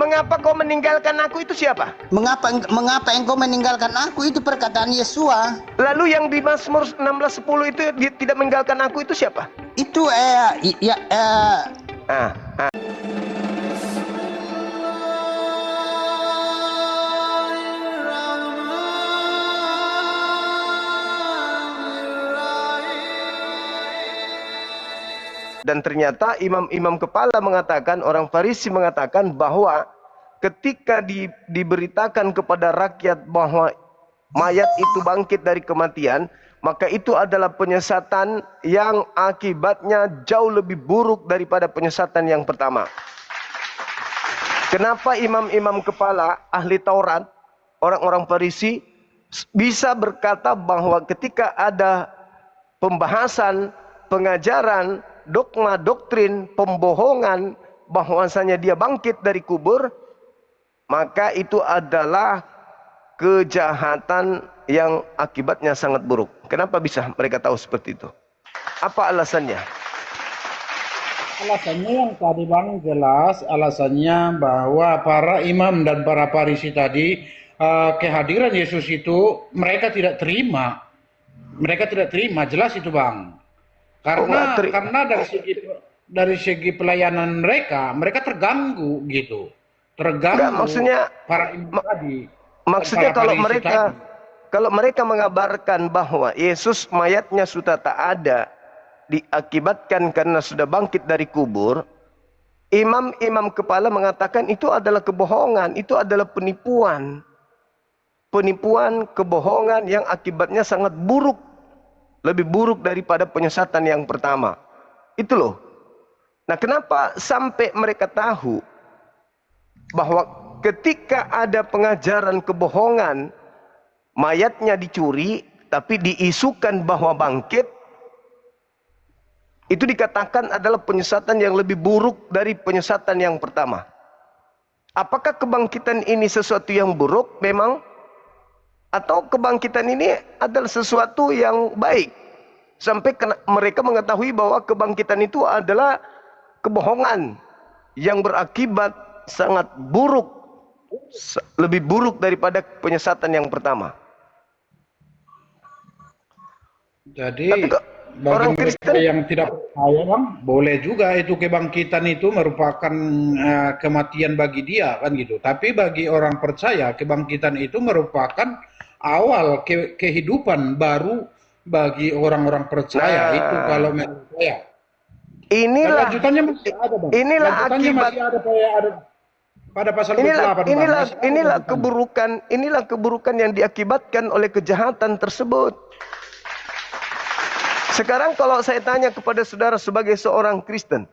mengapa kau meninggalkan aku itu siapa? Mengapa engkau meninggalkan aku, itu perkataan Yesua. Lalu yang di Mazmur 16:10 itu dia tidak meninggalkan aku itu siapa? Itu Dan ternyata imam-imam kepala mengatakan, orang Farisi mengatakan bahwa ketika diberitakan kepada rakyat bahwa mayat itu bangkit dari kematian, maka itu adalah penyesatan yang akibatnya jauh lebih buruk daripada penyesatan yang pertama. Kenapa imam-imam kepala, ahli Taurat, orang-orang Farisi bisa berkata bahwa ketika ada pembahasan, pengajaran, dogma, doktrin, pembohongan bahwasanya dia bangkit dari kubur, maka itu adalah kejahatan yang akibatnya sangat buruk. Kenapa bisa mereka tahu seperti itu? Apa alasannya? Alasannya yang tadi Bang jelas, alasannya bahwa para imam dan para Farisi tadi kehadiran Yesus itu mereka tidak terima. Mereka tidak terima, jelas itu Bang. Karena dari segi pelayanan mereka terganggu gitu. Terganggu. Enggak, maksudnya para imam tadi. Maksudnya kalau mereka mengabarkan bahwa Yesus mayatnya sudah tak ada, diakibatkan karena sudah bangkit dari kubur, imam-imam kepala mengatakan itu adalah kebohongan, itu adalah penipuan. Penipuan, kebohongan yang akibatnya sangat buruk. Lebih buruk daripada penyesatan yang pertama. Itu loh. Nah, kenapa sampai mereka tahu bahwa ketika ada pengajaran kebohongan, mayatnya dicuri, tapi diisukan bahwa bangkit, itu dikatakan adalah penyesatan yang lebih buruk dari penyesatan yang pertama. Apakah kebangkitan ini sesuatu yang buruk memang? Atau kebangkitan ini adalah sesuatu yang baik? Sampai mereka mengetahui bahwa kebangkitan itu adalah kebohongan yang berakibat sangat buruk, lebih buruk daripada penyesatan yang pertama. Jadi bagi mereka yang tidak percaya Bang, boleh juga itu kebangkitan itu merupakan kematian bagi dia kan gitu. Tapi bagi orang percaya kebangkitan itu merupakan awal kehidupan baru bagi orang-orang percaya. Itu kalau menurut saya. Lanjutannya masih ada Bang. Inilah akibat masih ada pada pasal 28 Bang. Inilah keburukan yang diakibatkan oleh kejahatan tersebut. Sekarang kalau saya tanya kepada saudara sebagai seorang Kristen,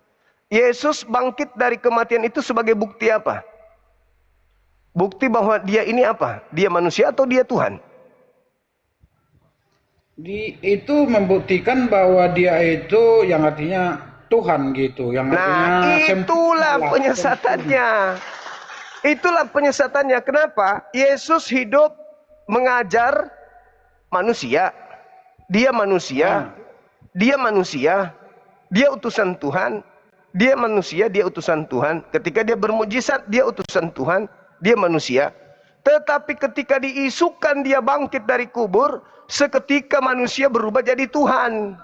Yesus bangkit dari kematian itu sebagai bukti apa? Bukti bahwa dia ini apa? Dia manusia atau dia Tuhan? Itu membuktikan bahwa dia itu yang artinya Tuhan gitu. Yang artinya itulah penyesatannya. Itulah penyesatannya. Kenapa? Yesus hidup mengajar manusia. Dia manusia. Dia manusia. Dia utusan Tuhan. Dia manusia, dia utusan Tuhan. Ketika dia bermujizat, dia utusan Tuhan. Dia manusia. Tetapi ketika diisukan dia bangkit dari kubur, seketika manusia berubah jadi Tuhan.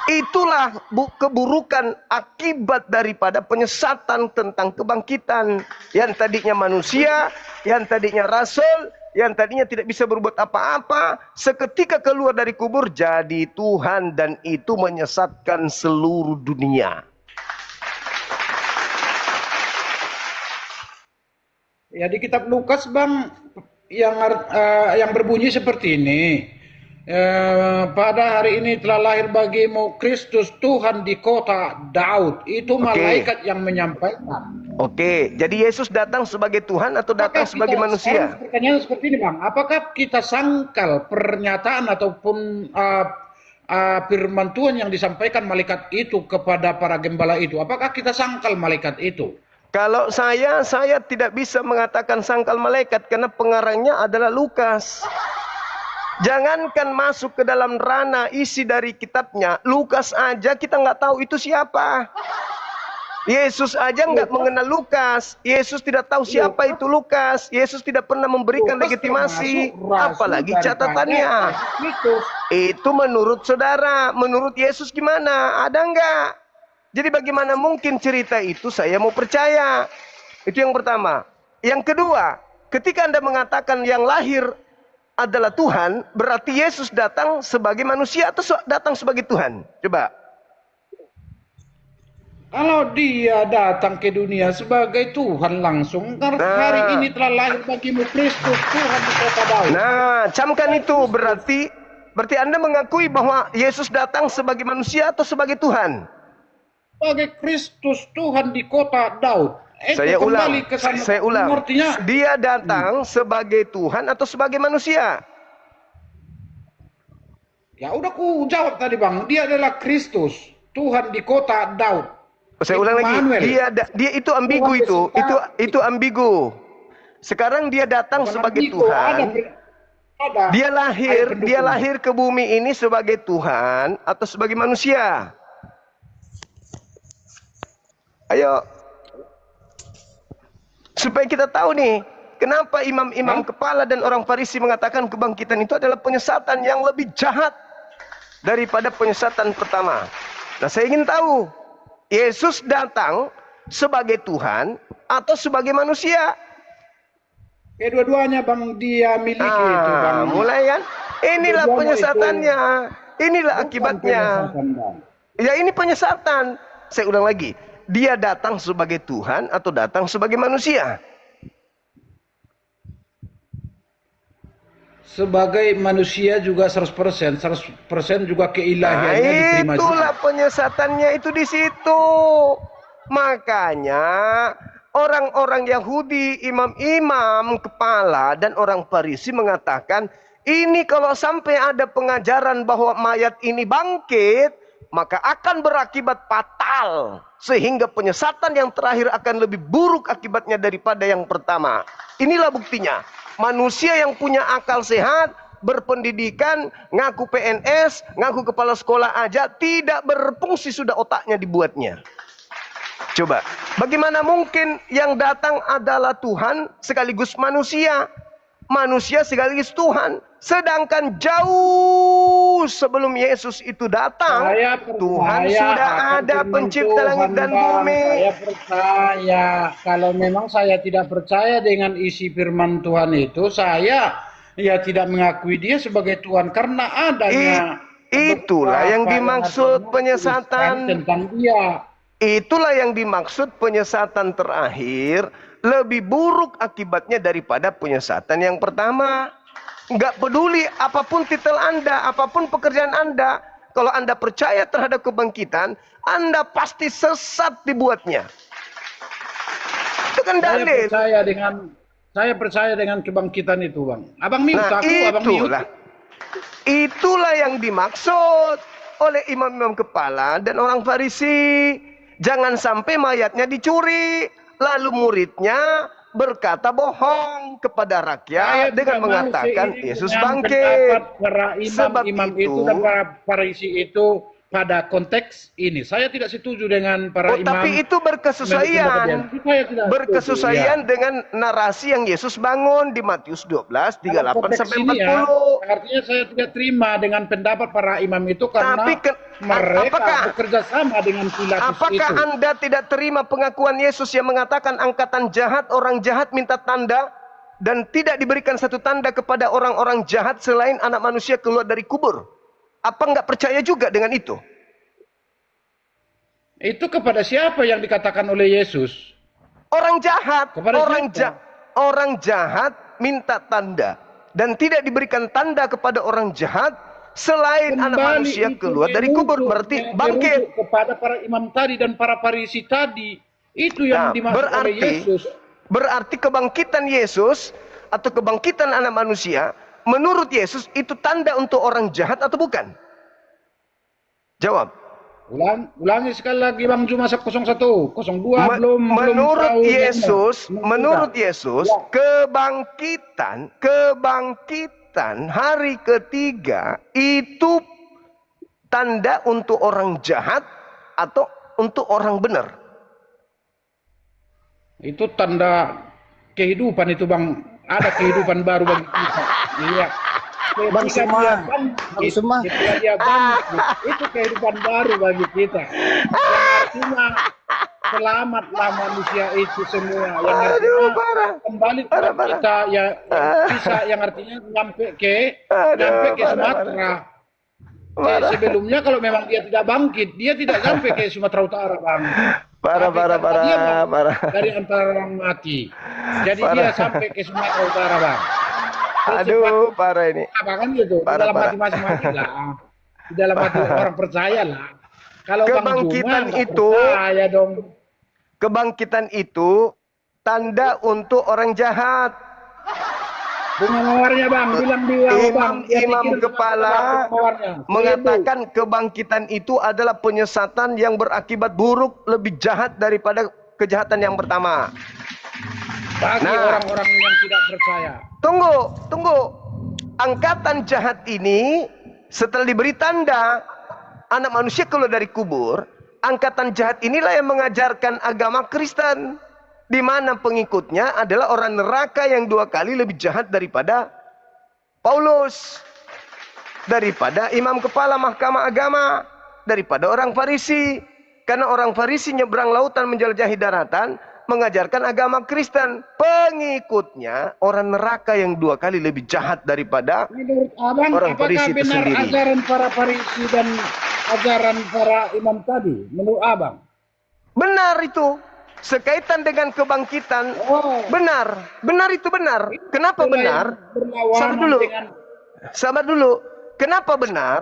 Itulah keburukan akibat daripada penyesatan tentang kebangkitan. Yang tadinya manusia, yang tadinya rasul, yang tadinya tidak bisa berbuat apa-apa, seketika keluar dari kubur jadi Tuhan, dan itu menyesatkan seluruh dunia. Ya di kitab Lukas Bang yang berbunyi seperti ini. Pada hari ini telah lahir bagimu Kristus Tuhan di kota Daud. Itu malaikat yang menyampaikan. Jadi Yesus datang sebagai Tuhan atau datang sebagai manusia? Pertanyaan seperti ini Bang, apakah kita sangkal pernyataan ataupun firman Tuhan yang disampaikan malaikat itu kepada para gembala itu? Apakah kita sangkal malaikat itu? Kalau saya tidak bisa mengatakan sangkal malaikat karena pengarangnya adalah Lukas. Jangankan masuk ke dalam ranah isi dari kitabnya, Lukas aja kita nggak tahu itu siapa. Yesus aja nggak mengenal Lukas. Yesus tidak tahu siapa itu Lukas. Yesus tidak pernah memberikan Lukas legitimasi, termasuk rasul apalagi daripada catatannya. Yesus Kristus. Itu menurut saudara. Menurut Yesus gimana? Ada nggak? Jadi bagaimana mungkin cerita itu saya mau percaya? Itu yang pertama. Yang kedua, ketika Anda mengatakan yang lahir adalah Tuhan, berarti Yesus datang sebagai manusia atau datang sebagai Tuhan? Coba. Kalau dia datang ke dunia sebagai Tuhan langsung, hari ini telah lahir bagimu Kristus, Tuhan di kota Daud. Nah, camkan itu berarti Anda mengakui bahwa Yesus datang sebagai manusia atau sebagai Tuhan? Sebagai Kristus, Tuhan di kota Daud. Saya ulang. Artinya, dia datang sebagai Tuhan atau sebagai manusia? Ya udah ku jawab tadi Bang, dia adalah Kristus, Tuhan di kota Daud. Saya ulang lagi, dia itu ambigu itu ambigu. Sekarang dia datang sebagai Tuhan. Dia lahir ke bumi ini sebagai Tuhan atau sebagai manusia? Ayo. Supaya kita tahu nih, kenapa imam-imam kepala dan orang Farisi mengatakan kebangkitan itu adalah penyesatan yang lebih jahat daripada penyesatan pertama. Nah, saya ingin tahu, Yesus datang sebagai Tuhan atau sebagai manusia? Kedua-duanya Bang, dia miliki itu Bang. Mulai kan? Inilah penyesatannya. Inilah akibatnya. Ya, ini penyesatan. Saya ulang lagi. Dia datang sebagai Tuhan atau datang sebagai manusia? Sebagai manusia juga 100%, 100% juga keilahiannya diterima juga. Itulah penyesatannya itu di situ. Makanya orang-orang Yahudi, imam-imam kepala dan orang Farisi mengatakan, ini kalau sampai ada pengajaran bahwa mayat ini bangkit, maka akan berakibat fatal. Sehingga penyesatan yang terakhir akan lebih buruk akibatnya daripada yang pertama. Inilah buktinya. Manusia yang punya akal sehat, berpendidikan, ngaku PNS, ngaku kepala sekolah aja, tidak berfungsi sudah otaknya dibuatnya. Coba, bagaimana mungkin yang datang adalah Tuhan sekaligus manusia? Manusia sekaligus Tuhan. Sedangkan jauh sebelum Yesus itu datang, Tuhan sudah ada pencipta langit dan bumi. Saya percaya. Kalau memang saya tidak percaya dengan isi firman Tuhan itu, saya tidak mengakui dia sebagai Tuhan karena adanya. Itulah yang dimaksud penyesatan tentang dia. Itulah yang dimaksud penyesatan terakhir, lebih buruk akibatnya daripada penyesatan yang pertama. Nggak peduli apapun titel Anda, apapun pekerjaan Anda, kalau Anda percaya terhadap kebangkitan, Anda pasti sesat dibuatnya. Itu kan dalil. Saya percaya dengan kebangkitan itu, Bang. Abang mute aku, Itulah yang dimaksud oleh imam-imam kepala dan orang Farisi. Jangan sampai mayatnya dicuri, lalu muridnya berkata bohong kepada rakyat dengan mengatakan Yesus bangkit. Para imam itu dan para Farisi itu pada konteks ini, saya tidak setuju dengan para imam. Tapi itu berkesesuaian dengan narasi yang Yesus bangun di Matius 12, 38 sampai 40. Artinya saya tidak terima dengan pendapat para imam itu karena mereka bekerja sama dengan Pilatus. Apakah Anda tidak terima pengakuan Yesus yang mengatakan angkatan jahat, orang jahat minta tanda dan tidak diberikan satu tanda kepada orang-orang jahat selain anak manusia keluar dari kubur? Apa nggak percaya juga dengan itu? Itu kepada siapa yang dikatakan oleh Yesus? Orang jahat. Orang jahat minta tanda. Dan tidak diberikan tanda kepada orang jahat selain anak manusia keluar dari kubur. Berarti bangkit. Kepada para imam tadi dan para Farisi tadi. Itu yang dimaksud oleh Yesus. Berarti kebangkitan Yesus atau kebangkitan anak manusia menurut Yesus itu tanda untuk orang jahat atau bukan? Jawab. Ulangi sekali lagi Bang Juma 01, 02 belum menurut Yesus kebangkitan hari ketiga itu tanda untuk orang jahat atau untuk orang benar? Itu tanda kehidupan itu Bang. Ada kehidupan baru bagi kita. Iya. Bang Ketika Suma, dia Bang bangkit, Suma. ketika dia bangkit, itu kehidupan baru bagi kita. Yang artinya selamatlah manusia itu semua. Yang artinya Aduh, parah. kembali kepada Parah, parah. kita ya, yang Ah, bisa, yang artinya nyampe aduh, ke parah, parah. Sumatera. Parah. Sebelumnya kalau memang dia tidak bangkit, dia tidak sampai ke Sumatera Utara, Bang. Parah, Tapi parah, karena dia parah, bangkit parah. dari antara orang mati, jadi dia Parah. sampai ke Sumatera Utara, Bang. Secepat Aduh, parah ini. apa kan gitu, di Parah, dalam parah. hati masing-masing lah, di dalam hati orang percaya lah. Kalau Bang Juma Kebangkitan nggak itu, percaya dong. kebangkitan itu tanda untuk orang jahat. Bunga mawarnya Bang, bilang dia Bang, dia Imam-imam pikir bunga kepala mawarnya. mengatakan kebangkitan itu adalah penyesatan yang berakibat buruk, lebih jahat daripada kejahatan yang pertama. Bagi Nah, orang-orang yang tidak percaya. tunggu. Angkatan jahat ini setelah diberi tanda anak manusia keluar dari kubur, angkatan jahat inilah yang mengajarkan agama Kristen, di mana pengikutnya adalah orang neraka yang 2 kali lebih jahat daripada Paulus, daripada imam kepala mahkamah agama, daripada orang Farisi. Karena orang Farisi nyebrang lautan menjelajahi daratan, mengajarkan agama Kristen. Pengikutnya orang neraka yang 2 kali lebih jahat daripada Menurut Abang, orang apakah Farisi itu benar sendiri. ajaran para Farisi dan ajaran para imam tadi? Menurut Abang? Benar itu. Sekaitan dengan kebangkitan. Oh, Benar itu benar. Kenapa itulah yang benar? Sabar berlawanan dulu. dengan Sabar dulu. Kenapa benar?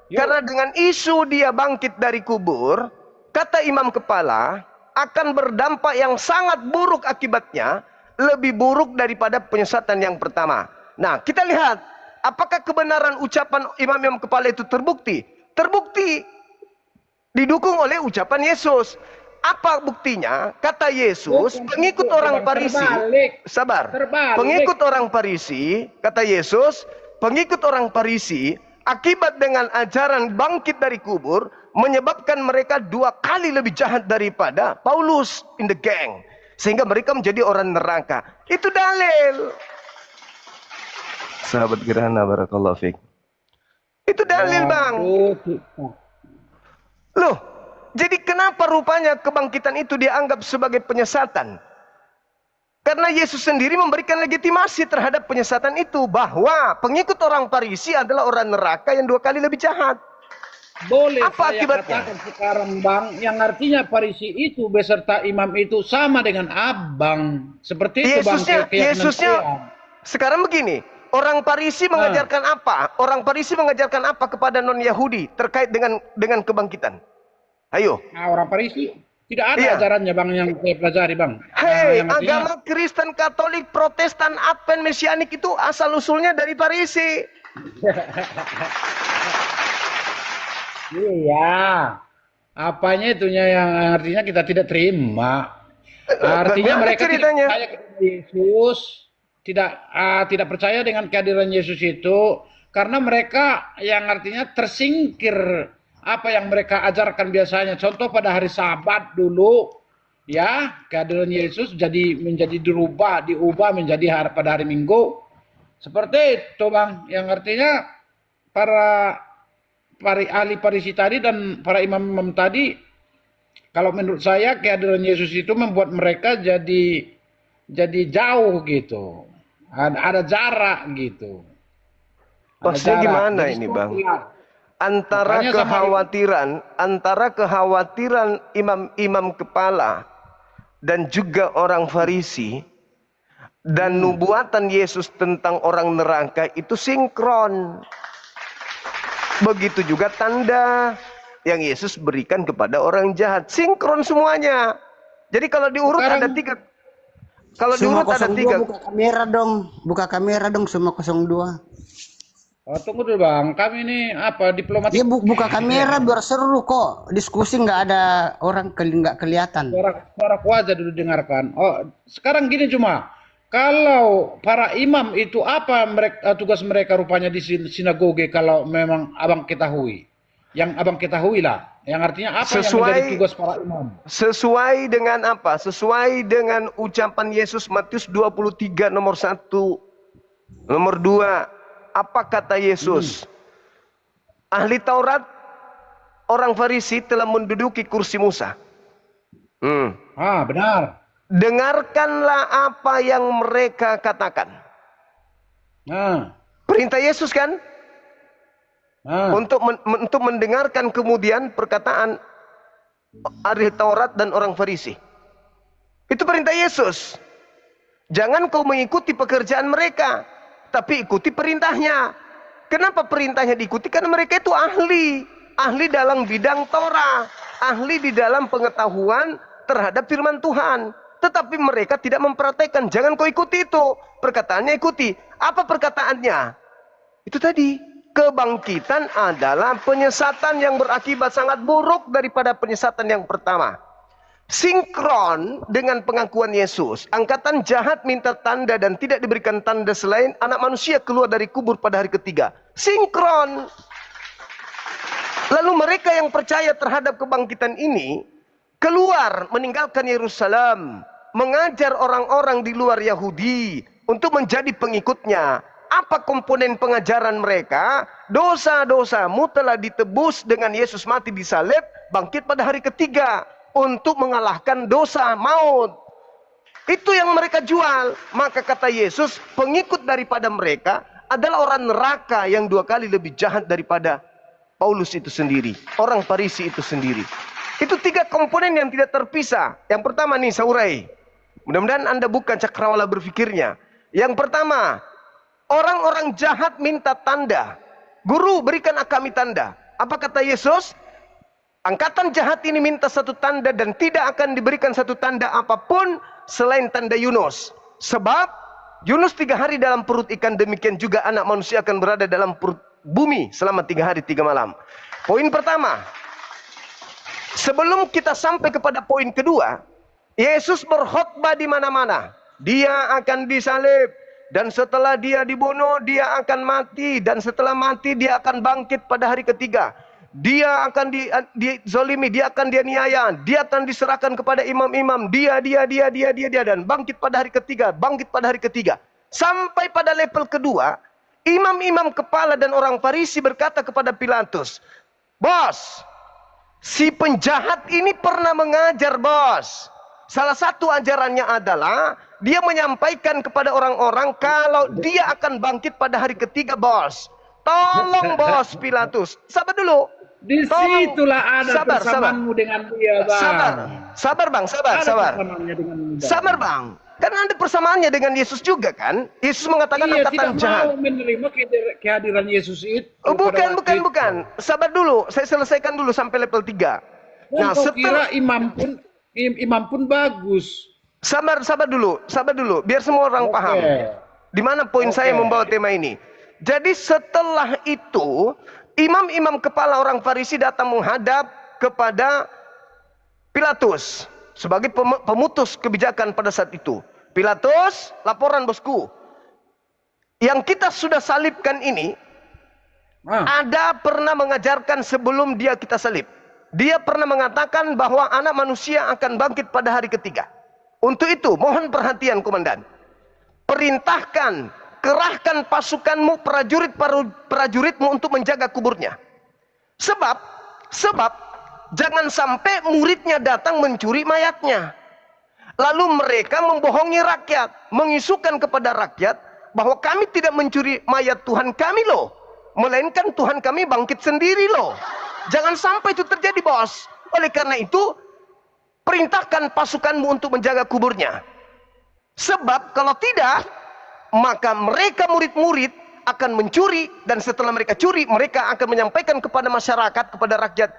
yuk. Karena dengan isu dia bangkit dari kubur, kata imam kepala, akan berdampak yang sangat buruk akibatnya, lebih buruk daripada penyesatan yang pertama. Nah, kita lihat, apakah kebenaran ucapan imam-imam kepala itu terbukti? Terbukti. Didukung oleh ucapan Yesus. Apa buktinya? Kata Yesus, Bukan pengikut terbukti, orang Bang. Farisi, Terbalik. sabar. Terbalik. Pengikut orang Farisi, kata Yesus, pengikut orang Farisi, akibat dengan ajaran bangkit dari kubur, menyebabkan mereka 2 kali lebih jahat daripada Paulus in the gang. Sehingga mereka menjadi orang neraka. Itu dalil. Sahabat Gerhana, barakallahu fiik. Itu dalil, Bang. Waduh, kita. Loh, jadi kenapa rupanya kebangkitan itu dianggap sebagai penyesatan? Karena Yesus sendiri memberikan legitimasi terhadap penyesatan itu, bahwa pengikut orang Farisi adalah orang neraka yang 2 kali lebih jahat. Boleh Apa saya akibatnya? katakan sekarang Bang, yang artinya Farisi itu beserta imam itu sama dengan Abang. Seperti itu Bang, keyakinan Yesusnya saya. sekarang begini, orang Farisi mengajarkan apa? Orang Farisi mengajarkan apa kepada non-Yahudi terkait dengan kebangkitan? Ayo. Nah, orang Farisi tidak ada Iya. ajarannya Bang yang saya pelajari Bang. Hei, Yang artinya agama Kristen, Katolik, Protestan, Advent, Mesianik itu asal usulnya dari Farisi. iya. Apanya itunya yang artinya kita tidak terima. Artinya Bagaimana mereka tidak ceritanya? percaya kepada Yesus, tidak percaya dengan kehadiran Yesus itu karena mereka yang artinya tersingkir apa yang mereka ajarkan biasanya. Contoh pada hari Sabat dulu, ya kehadiran Yesus menjadi diubah menjadi pada hari Minggu. Seperti itu Bang, yang artinya para ahli Farisi tadi dan para imam-imam tadi, kalau menurut saya kehadiran Yesus itu membuat mereka jadi jauh gitu. Ada jarak gitu. Maksudnya gimana Jadi ini, Bang? Makanya Antara kekhawatiran imam-imam kepala dan juga orang Farisi dan nubuatan Yesus tentang orang neraka itu sinkron. Begitu juga tanda yang Yesus berikan kepada orang jahat, sinkron semuanya. Jadi kalau diurut Sekarang, ada 3. Kalau Semua diurut ada 02 3. buka kamera dong semua 02. oh, tunggu dulu Bang, kami ini apa diplomatik. Iya buka kamera biar seru kok. Diskusi nggak ada orang nggak kelihatan. Suara aja dulu dengarkan. Oh, sekarang gini cuma, kalau para imam itu apa tugas mereka rupanya di sinagoge kalau memang abang ketahui, yang abang ketahui lah. Yang artinya apa yang Sesuai menjadi tugas para imam? sesuai dengan apa? Sesuai dengan ucapan Yesus Matius 23 nomor 1, nomor 2. Apa kata Yesus? Ahli Taurat, orang Farisi telah menduduki kursi Musa. Benar. Dengarkanlah apa yang mereka katakan. Perintah Yesus kan? Untuk mendengarkan kemudian perkataan ahli Taurat dan orang Farisi. Itu perintah Yesus. Jangan kau mengikuti pekerjaan mereka, tapi ikuti perintahnya. Kenapa perintahnya diikuti? Karena mereka itu ahli dalam bidang Torah, ahli di dalam pengetahuan terhadap firman Tuhan. Tetapi mereka tidak mempraktekkan. Jangan kau ikuti itu. Perkataannya ikuti. Apa perkataannya? Itu tadi. Kebangkitan adalah penyesatan yang berakibat sangat buruk daripada penyesatan yang pertama. Sinkron dengan pengakuan Yesus. Angkatan jahat minta tanda dan tidak diberikan tanda selain anak manusia keluar dari kubur pada hari ketiga. Sinkron. Lalu mereka yang percaya terhadap kebangkitan ini keluar meninggalkan Yerusalem, mengajar orang-orang di luar Yahudi untuk menjadi pengikutnya. Apa komponen pengajaran mereka? Dosa-dosamu telah ditebus dengan Yesus mati di salib, bangkit pada hari ketiga untuk mengalahkan dosa maut. Itu yang mereka jual. Maka kata Yesus, pengikut daripada mereka adalah orang neraka yang 2 kali lebih jahat daripada Paulus itu sendiri, orang Farisi itu sendiri. Itu 3 komponen yang tidak terpisah. Yang pertama nih, saya urai. Mudah-mudahan Anda bukan cakrawala berpikirnya. Yang pertama, orang-orang jahat minta tanda. Guru, berikan kami tanda. Apa kata Yesus? Angkatan jahat ini minta satu tanda dan tidak akan diberikan satu tanda apapun selain tanda Yunus. Sebab Yunus 3 hari dalam perut ikan, demikian juga anak manusia akan berada dalam perut bumi selama 3 hari 3 malam. Poin pertama. Sebelum kita sampai kepada poin kedua, Yesus berkhotbah di mana-mana. Dia akan disalib. Dan setelah dia dibunuh, dia akan mati. Dan setelah mati, dia akan bangkit pada hari ketiga. Dia akan dizolimi, dia akan dianiaya. Dia akan diserahkan kepada imam-imam. Dia. Dan bangkit pada hari ketiga. Sampai pada level kedua, imam-imam kepala dan orang Farisi berkata kepada Pilatus, "Bos, si penjahat ini pernah mengajar, bos. Salah satu ajarannya adalah dia menyampaikan kepada orang-orang kalau dia akan bangkit pada hari ketiga, bos. Tolong, bos Pilatus." Sabar dulu. Disitulah ada persamaanmu dengan dia, Bang. Sabar, Bang. Sabar, Bang. Kan ada persamaannya dengan Yesus juga kan? Yesus mengatakan angkatan jahat. Tidak mau menerima kehadiran Yesus itu. Bukan. Sabar dulu. Saya selesaikan dulu sampai level 3. Nah, kira imam pun bagus. Sabar dulu. Biar semua orang paham. Di mana poin saya membawa tema ini. Jadi setelah itu, imam-imam kepala orang Farisi datang menghadap kepada Pilatus sebagai pemutus kebijakan pada saat itu. Pilatus, laporan bosku. Yang kita sudah salibkan ini, ada pernah mengajarkan sebelum dia kita salib. Dia pernah mengatakan bahwa anak manusia akan bangkit pada hari ketiga. Untuk itu, mohon perhatian komandan. Perintahkan, kerahkan pasukanmu, prajuritmu untuk menjaga kuburnya. Sebab jangan sampai muridnya datang mencuri mayatnya. Lalu mereka membohongi rakyat, mengisukan kepada rakyat bahwa kami tidak mencuri mayat Tuhan kami loh, melainkan Tuhan kami bangkit sendiri loh. Jangan sampai itu terjadi, bos. Oleh karena itu, perintahkan pasukanmu untuk menjaga kuburnya. Sebab kalau tidak, maka mereka murid-murid akan mencuri, dan setelah mereka curi, mereka akan menyampaikan kepada masyarakat, kepada rakyat,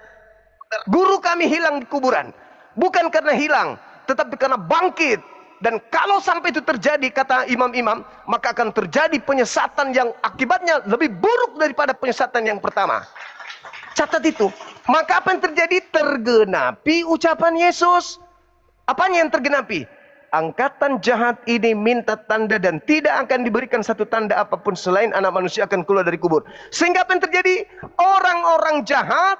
guru kami hilang di kuburan. Bukan karena hilang, tetapi karena bangkit. Dan kalau sampai itu terjadi, kata imam-imam, maka akan terjadi penyesatan yang akibatnya lebih buruk daripada penyesatan yang pertama. Catat itu. Maka apa yang terjadi? Tergenapi ucapan Yesus. Apanya yang tergenapi? Angkatan jahat ini minta tanda dan tidak akan diberikan satu tanda apapun selain anak manusia akan keluar dari kubur. Sehingga apa yang terjadi? Orang-orang jahat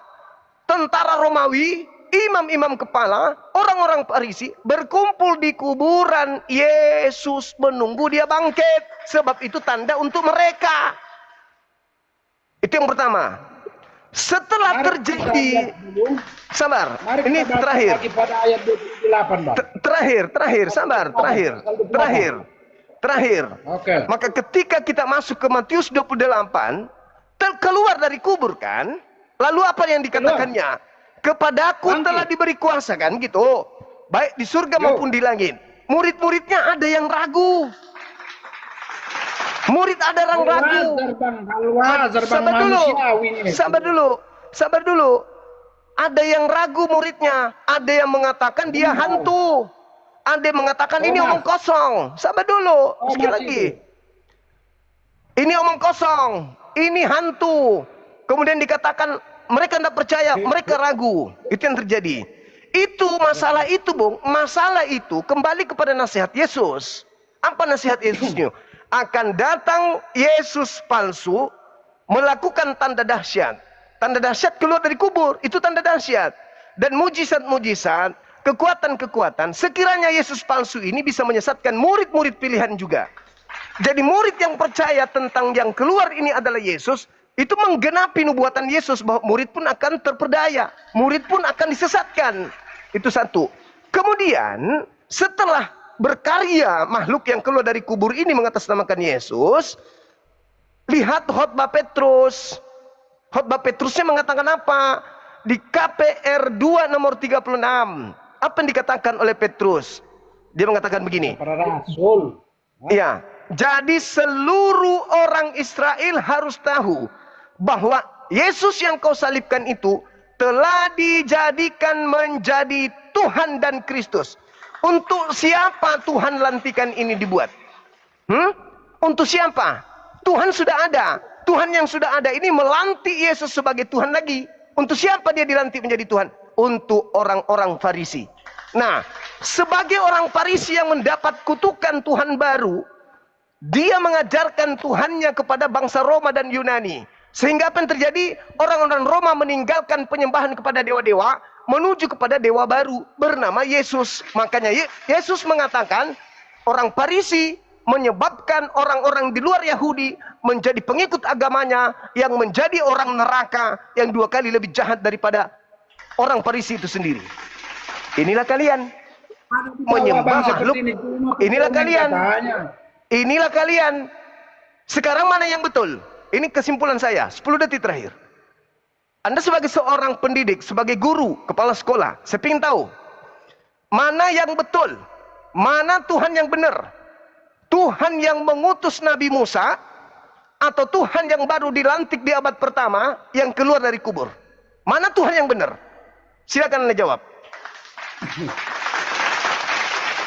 tentara Romawi, imam-imam kepala, orang-orang Farisi berkumpul di kuburan Yesus menunggu dia bangkit. Sebab itu tanda untuk mereka. Itu yang pertama. Setelah Mari terjadi, sabar, Mari ini kita baca terakhir. lagi pada ayat 28, Bang. Terakhir, sabar, terakhir. Oke. Maka ketika kita masuk ke Matius 28, keluar dari kubur kan, lalu apa yang dikatakannya? Kepadaku telah diberi kuasa kan gitu, baik di surga maupun di langit. Murid-muridnya ada yang ragu. Murid ada yang ragu. Sabar dulu. Ada yang ragu muridnya, ada yang mengatakan dia hantu, ada yang mengatakan ini omong kosong. Sabar dulu, sekali lagi. Ini omong kosong, ini hantu. Kemudian dikatakan mereka tidak percaya, mereka ragu. Itu yang terjadi. Itu masalah itu, Bung. Masalah itu kembali kepada nasihat Yesus. Apa nasihat Yesusnya? Akan datang Yesus palsu melakukan tanda dahsyat. Tanda dahsyat keluar dari kubur, itu tanda dahsyat. Dan mujizat-mujizat, kekuatan-kekuatan, sekiranya Yesus palsu ini bisa menyesatkan murid-murid pilihan juga. Jadi murid yang percaya tentang yang keluar ini adalah Yesus, itu menggenapi nubuatan Yesus bahwa murid pun akan terperdaya, murid pun akan disesatkan. Itu satu. Kemudian setelah berkarya makhluk yang keluar dari kubur ini mengatasnamakan Yesus, lihat khotbah Petrus. Khotbah Petrusnya mengatakan apa? Di KPR 2 nomor 36. Apa yang dikatakan oleh Petrus? Dia mengatakan begini. Para rasul. Iya. Jadi seluruh orang Israel harus tahu bahwa Yesus yang kau salibkan itu telah dijadikan menjadi Tuhan dan Kristus. Untuk siapa Tuhan lantikan ini dibuat? Untuk siapa? Tuhan sudah ada. Tuhan yang sudah ada ini melantik Yesus sebagai Tuhan lagi. Untuk siapa dia dilantik menjadi Tuhan? Untuk orang-orang Farisi. Nah, sebagai orang Farisi yang mendapat kutukan Tuhan baru, dia mengajarkan Tuhannya kepada bangsa Roma dan Yunani. Sehingga apa yang terjadi? Orang-orang Roma meninggalkan penyembahan kepada dewa-dewa, menuju kepada dewa baru bernama Yesus. Makanya Yesus mengatakan orang Farisi menyebabkan orang-orang di luar Yahudi menjadi pengikut agamanya, yang menjadi orang neraka yang 2 kali lebih jahat daripada orang Farisi itu sendiri. Inilah kalian menyembah makhluk. Inilah kalian. Sekarang mana yang betul? Ini kesimpulan saya, 10 detik terakhir. Anda sebagai seorang pendidik, sebagai guru, kepala sekolah, saya ingin tahu mana yang betul, mana Tuhan yang benar. Tuhan yang mengutus Nabi Musa atau Tuhan yang baru dilantik di abad pertama yang keluar dari kubur? Mana Tuhan yang benar? Silakan Anda jawab.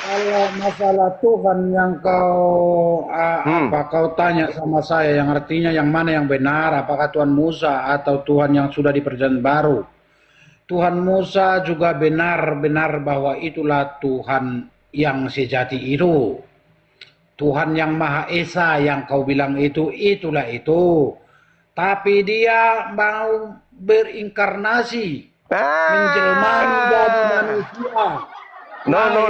Kalau masalah Tuhan yang kau tanya sama saya, yang artinya yang mana yang benar, apakah Tuhan Musa atau Tuhan yang sudah di perjanjian baru? Tuhan Musa juga benar-benar bahwa itulah Tuhan yang sejati itu. Tuhan yang Maha Esa yang kau bilang itu, itulah itu. Tapi dia mau berinkarnasi, menjelma menjadi manusia. No.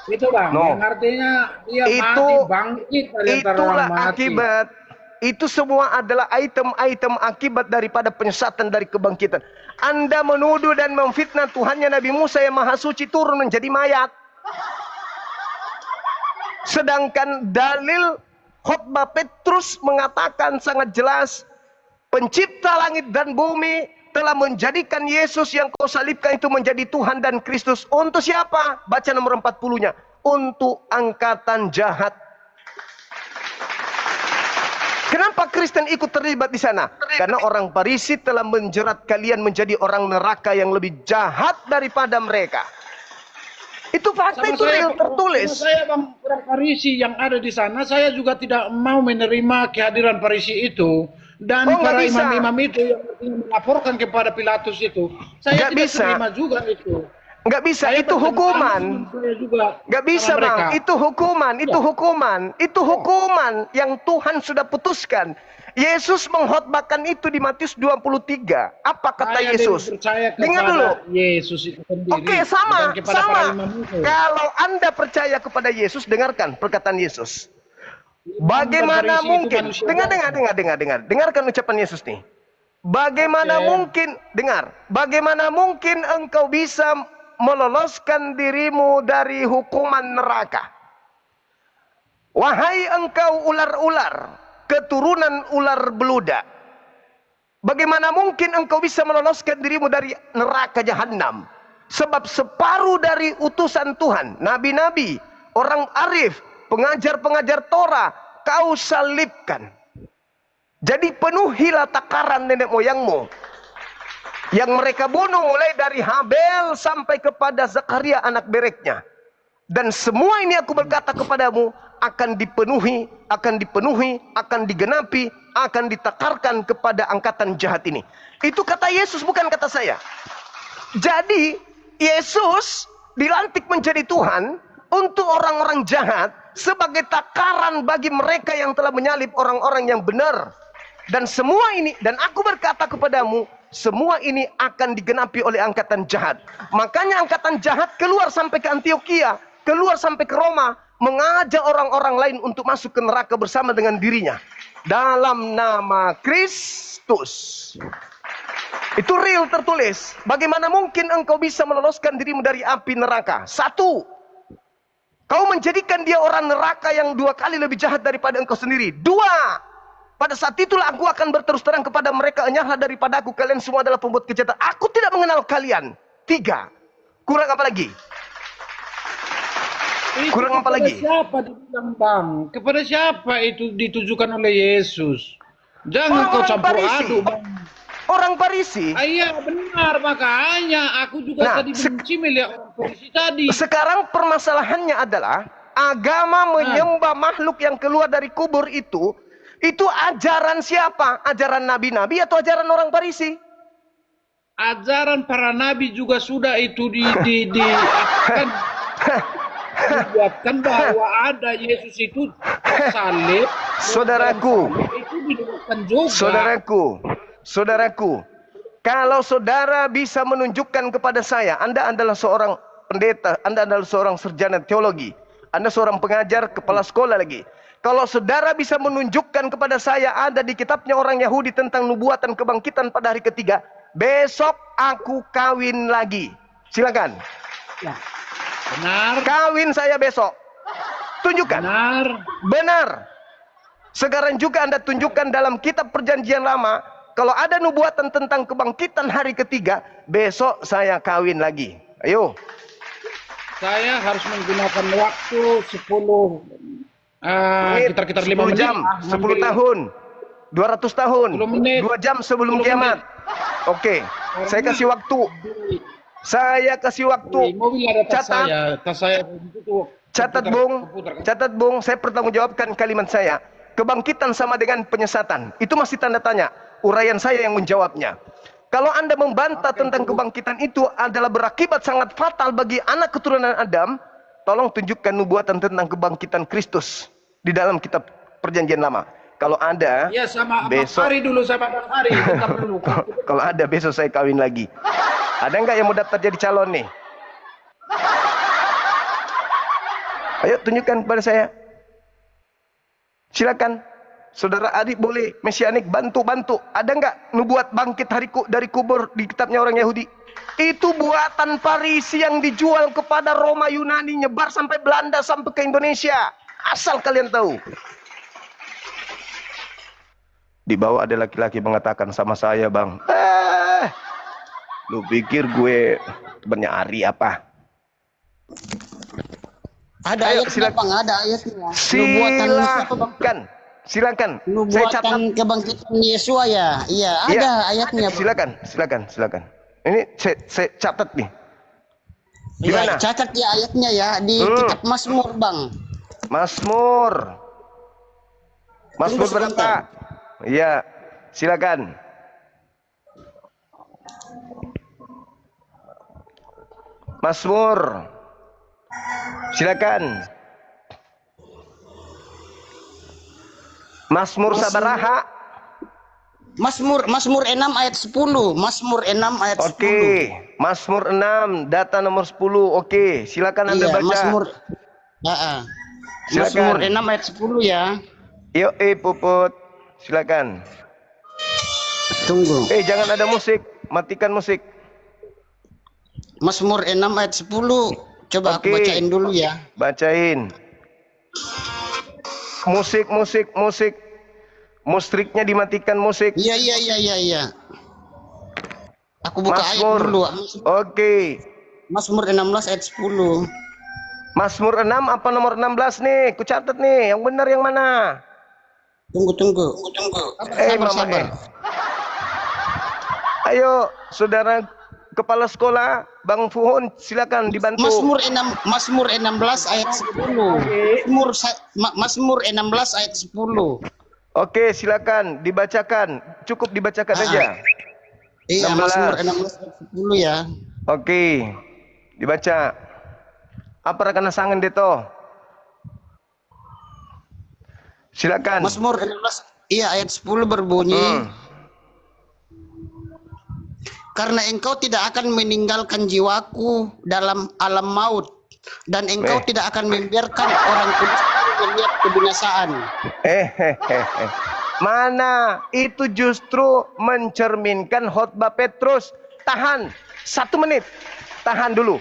Itu Bang, yang artinya dia mati bangkit dari antara orang mati. Akibat. Itu semua adalah item-item akibat daripada penyesatan dari kebangkitan. Anda menuduh dan memfitnah Tuhannya Nabi Musa yang Maha Suci turun menjadi mayat. Sedangkan dalil khotbah Petrus mengatakan sangat jelas, pencipta langit dan bumi telah menjadikan Yesus yang kau salibkan itu menjadi Tuhan dan Kristus. Untuk siapa? Baca nomor 40-nya. Untuk angkatan jahat. Kenapa Kristen ikut terlibat di sana? Karena orang Farisi telah menjerat kalian menjadi orang neraka yang lebih jahat daripada mereka. Itu fakta, itu real, tertulis. Saya Bang, orang Farisi yang ada di sana, saya juga tidak mau menerima kehadiran Farisi itu. Dan para imam-imam itu yang melaporkan kepada Pilatus itu, saya tidak terima juga itu. Nggak bisa, Saya itu hukuman. saya juga Nggak bisa, sama mereka. Bang. Itu hukuman, itu Ya. hukuman. Itu hukuman yang Tuhan sudah putuskan. Yesus mengkhotbahkan itu di Matius 23. Apa kata Saya Yesus? lebih percaya Dengar dulu. kepada Yesus itu sendiri. Oke, Bukan sama, kepada sama. para imam itu. Kalau Anda percaya kepada Yesus, dengarkan perkataan Yesus. Imam dan Bagaimana Farisi itu mungkin? manusia Dengar, biasa. dengar. Dengarkan ucapan Yesus nih. Bagaimana Oke. mungkin, dengar, bagaimana mungkin engkau bisa meloloskan dirimu dari hukuman neraka? Wahai engkau ular-ular, keturunan ular beludak. Bagaimana mungkin engkau bisa meloloskan dirimu dari neraka jahanam? Sebab separuh dari utusan Tuhan, nabi-nabi, orang arif, pengajar-pengajar Torah, kau salibkan. Jadi penuhilah takaran nenek moyangmu yang mereka bunuh mulai dari Habel sampai kepada Zakaria anak bereknya. Dan semua ini aku berkata kepadamu akan dipenuhi, akan digenapi, akan ditakarkan kepada angkatan jahat ini. Itu kata Yesus, bukan kata saya. Jadi Yesus dilantik menjadi Tuhan untuk orang-orang jahat sebagai takaran bagi mereka yang telah menyalib orang-orang yang benar. Dan semua ini, dan aku berkata kepadamu, semua ini akan digenapi oleh angkatan jahat. Makanya angkatan jahat keluar sampai ke Antioquia, keluar sampai ke Roma, mengajak orang-orang lain untuk masuk ke neraka bersama dengan dirinya. Dalam nama Kristus. Itu real tertulis. Bagaimana mungkin engkau bisa meloloskan dirimu dari api neraka? Satu, kau menjadikan dia orang neraka yang 2 kali lebih jahat daripada engkau sendiri. 2, pada saat itulah aku akan berterus terang kepada mereka, enyahlah daripada aku, kalian semua adalah pembuat kejahatan. Aku tidak mengenal kalian. 3, kurang apa lagi? Kurang apa lagi? Siapa dibilang, Bang? Kepada siapa itu ditujukan oleh Yesus? Jangan kau campur aduk, Bang. Orang Farisi. Iya benar, makanya aku juga tadi benci melihat orang Farisi tadi. Sekarang permasalahannya adalah agama menyembah makhluk yang keluar dari kubur itu ajaran siapa? Ajaran nabi-nabi atau ajaran orang Farisi? Ajaran para nabi juga sudah itu dibuatkan bahwa ada Yesus itu salib. Saudaraku, itu dibuatkan juga. Saudaraku, kalau saudara bisa menunjukkan kepada saya, Anda adalah seorang pendeta, Anda adalah seorang sarjana teologi, Anda seorang pengajar, kepala sekolah lagi. Kalau saudara bisa menunjukkan kepada saya ada di kitabnya orang Yahudi tentang nubuatan kebangkitan pada hari ketiga, besok aku kawin lagi. Silakan. Ya. Benar. Kawin saya besok. Tunjukkan. Benar. Sekarang juga Anda tunjukkan dalam kitab perjanjian lama, kalau ada nubuatan tentang kebangkitan hari ketiga, besok saya kawin lagi. Ayo. Saya harus menggunakan waktu 10 sekitar 5 menit. 10 jam, 10 tahun, 200 tahun, 2 jam sebelum kiamat. Oke, saya kasih waktu. Catat Bung, saya pertanggungjawabkan kalimat saya. Kebangkitan sama dengan penyesatan. Itu masih tanda tanya. Uraian saya yang menjawabnya. Kalau Anda membantah tentang kebangkitan itu adalah berakibat sangat fatal bagi anak keturunan Adam, tolong tunjukkan nubuatan tentang kebangkitan Kristus di dalam kitab perjanjian lama. Kalau ada, ya sama besok hari dulu sama hari dulu. Kalau ada besok saya kawin lagi. Ada nggak yang mau daftar jadi calon nih? Ayo tunjukkan kepada saya. Silakan. Saudara Adik boleh mesianik bantu. Ada nggak nubuat bangkit dari kubur di kitabnya orang Yahudi? Itu buatan Farisi yang dijual kepada Roma Yunani, nyebar sampai Belanda sampai ke Indonesia. Asal kalian tahu. Di bawah ada laki-laki mengatakan sama saya, Bang. Lu pikir gue bernyari apa? Ada ayatnya, Bang, ada ayatnya. Silakan. Saya catat kebangkitan Yesus ya. Iya, ada ayatnya, Bang. Silakan. Ini saya catat nih. Di Ya, mana? catat ya ayatnya ya di kitab Mazmur, Bang. Mazmur berapa? Iya, silakan. Mazmur. Silakan. Mazmur sabaraha? Mazmur 6 ayat 10. Mazmur 6 ayat 10. Oke, Mazmur 6 data nomor 10. Oke, silakan Anda baca. Mazmur Silakan. 6 ayat 10 ya. Yuk, Puput. Silakan. Tunggu. Jangan ada musik. Matikan musik. Mazmur 6 ayat 10. Coba aku bacain dulu ya. Bacain. Musik. Mustriknya dimatikan musik. Iya. Aku buka ayat dulu. Oke. Mazmur 16 ayat 10. Mazmur 6 apa nomor 16 nih? Ku catat nih, yang benar yang mana? Tunggu. Sabar. Ayo, saudara kepala sekolah, Bang Fuhun, silakan dibantu. Mazmur 16 ayat 10. Mazmur 16 ayat 10. Oke, silakan dibacakan. Cukup dibacakan aja. Iya, Mazmur 16 ayat 10 ya. Oke. Dibaca. Apa rekan sangen deto? Silakan. Mazmur 16 ayat 10 berbunyi. Karena engkau tidak akan meninggalkan jiwaku dalam alam maut, dan engkau tidak akan membiarkan orang kudus melihat kebinasaan. Mana itu justru mencerminkan khotbah Petrus. Tahan 1 menit. Tahan dulu.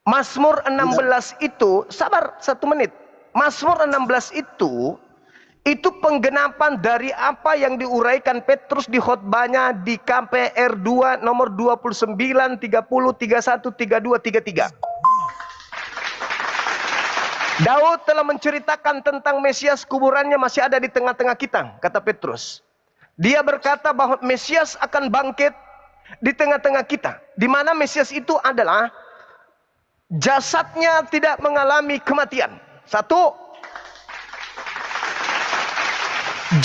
Mazmur 16 itu, sabar 1 menit. Mazmur 16 itu penggenapan dari apa yang diuraikan Petrus di khotbahnya di KPR 2 nomor 29, 30, 31, 32, 33. Daud telah menceritakan tentang Mesias, kuburannya masih ada di tengah-tengah kita, kata Petrus. Dia berkata bahwa Mesias akan bangkit di tengah-tengah kita. Di mana Mesias itu adalah jasadnya tidak mengalami kematian. 1.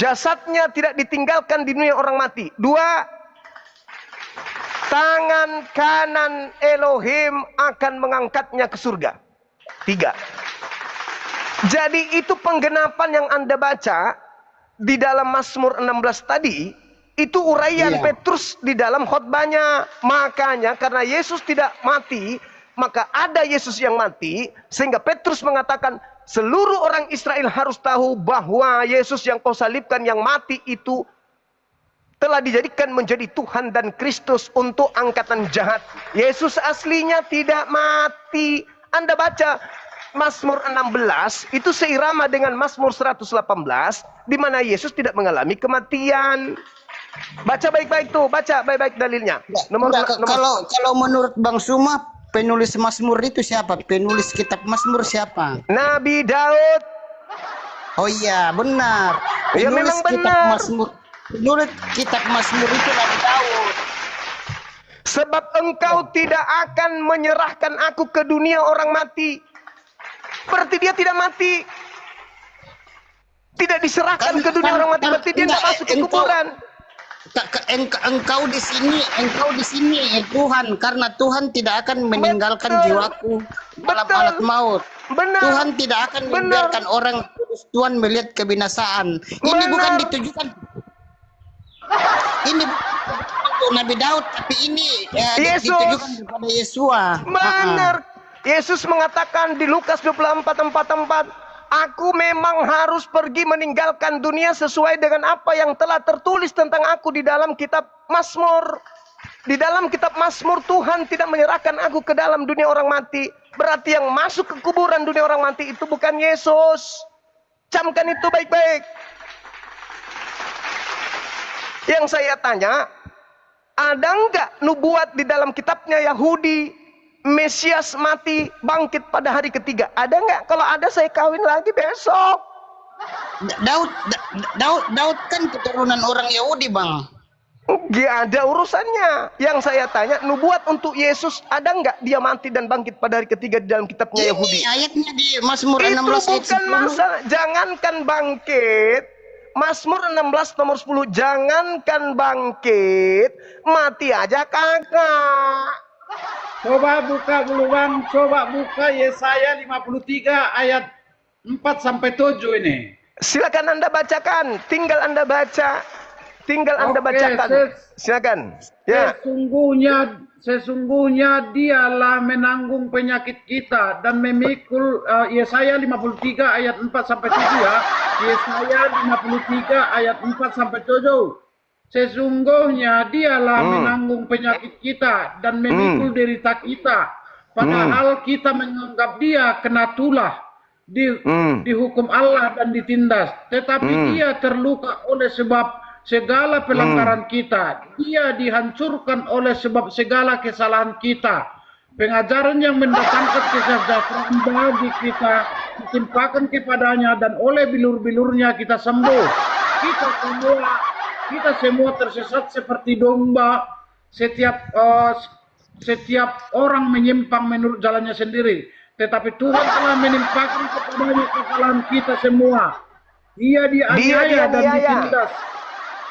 Jasadnya tidak ditinggalkan di dunia orang mati. 2. Tangan kanan Elohim akan mengangkatnya ke surga. 3. Jadi itu penggenapan yang Anda baca di dalam Mazmur 16 tadi, itu uraian Petrus di dalam khotbahnya. Makanya karena Yesus tidak mati, maka ada Yesus yang mati, sehingga Petrus mengatakan seluruh orang Israel harus tahu bahwa Yesus yang kau salibkan, yang mati itu telah dijadikan menjadi Tuhan dan Kristus untuk angkatan jahat. Yesus aslinya tidak mati. Anda baca Mazmur 16 itu seirama dengan Mazmur 118, di mana Yesus tidak mengalami kematian. Baca baik-baik tuh, baca baik-baik dalilnya. Kalau menurut Bang Suma, penulis Mazmur itu siapa? Penulis kitab Mazmur siapa? Nabi Daud. Oh iya, benar. Ya memang benar. Penulis kitab Mazmur itu Nabi Daud. Sebab engkau tidak akan menyerahkan aku ke dunia orang mati. Berarti dia tidak mati. Tidak diserahkan ke dunia orang mati, berarti dia tidak masuk ke kuburan. Engkau di sini Tuhan, karena Tuhan tidak akan meninggalkan jiwaku dalam alat maut. Benar. Tuhan tidak akan membiarkan orang kudus Tuhan melihat kebinasaan. Ini bukan ditujukan. Ini untuk Nabi Daud, tapi ini ditujukan kepada Yesua. Benar. Yesus mengatakan di Lukas 24:44, aku memang harus pergi meninggalkan dunia sesuai dengan apa yang telah tertulis tentang aku di dalam kitab Mazmur. Di dalam kitab Mazmur, Tuhan tidak menyerahkan aku ke dalam dunia orang mati. Berarti yang masuk ke kuburan dunia orang mati itu bukan Yesus. Camkan itu baik-baik. Yang saya tanya, ada enggak nubuat di dalam kitabnya Yahudi Mesias mati bangkit pada hari ketiga? Ada nggak? Kalau ada saya kawin lagi besok. Daud kan keturunan orang Yahudi, Bang. Nggak ada urusannya. Yang saya tanya, nubuat untuk Yesus ada nggak dia mati dan bangkit pada hari ketiga di dalam kitabnya Yahudi? Ini ayatnya di Mazmur 16 itu bukan masalah. Jangankan bangkit, Mazmur 16 nomor 10, jangankan bangkit, mati aja kagak. Coba buka dulu Bang, coba buka Yesaya 53 ayat 4 sampai 7 ini. Silakan Anda bacakan, tinggal Anda baca. Tinggal Anda bacakan. Silakan. Ya. Sesungguhnya dialah menanggung penyakit kita dan memikul Yesaya 53 ayat 4 sampai 7 ya. Yesaya 53 ayat 4 sampai 7. Sesungguhnya dialah menanggung penyakit kita dan memikul derita kita. Padahal kita menganggap dia kena tulah, dihukum Allah dan ditindas. Tetapi dia terluka oleh sebab segala pelanggaran kita. Dia dihancurkan oleh sebab segala kesalahan kita. Pengajaran yang mendatangkan kesejahteraan bagi kita ditimpakan kepadanya dan oleh bilur-bilurnya kita sembuh. Kita semua tersesat seperti domba. Setiap orang menyimpang menurut jalannya sendiri. Tetapi Tuhan telah menimpakan kepadanya kesalahan kita semua. Dia dianiaya dan ditindas.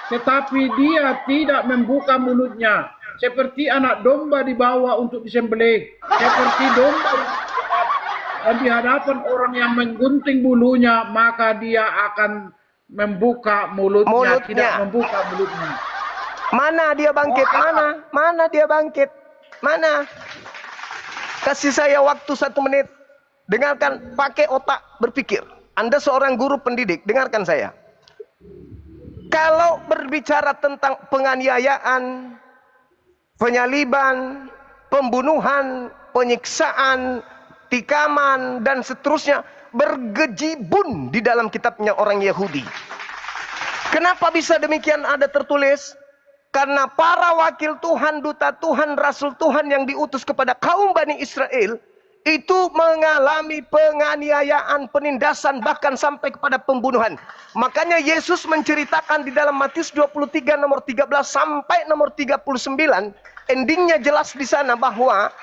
Tetapi dia tidak membuka mulutnya. Seperti anak domba dibawa untuk disembelih. Seperti domba dan di hadapan orang yang menggunting bulunya, maka dia akan membuka mulutnya. Tidak membuka mulutnya. Mana dia bangkit? Mana dia bangkit? Mana? Kasih saya waktu 1 menit. Dengarkan, pakai otak berpikir. Anda seorang guru pendidik, dengarkan saya. Kalau berbicara tentang penganiayaan, penyaliban, pembunuhan, penyiksaan, tikaman, dan seterusnya bergejibun di dalam kitabnya orang Yahudi. Kenapa bisa demikian ada tertulis? Karena para wakil Tuhan, duta Tuhan, rasul Tuhan yang diutus kepada kaum Bani Israel itu mengalami penganiayaan, penindasan, bahkan sampai kepada pembunuhan. Makanya Yesus menceritakan di dalam Matius 23 nomor 13 sampai nomor 39, endingnya jelas di sana bahwa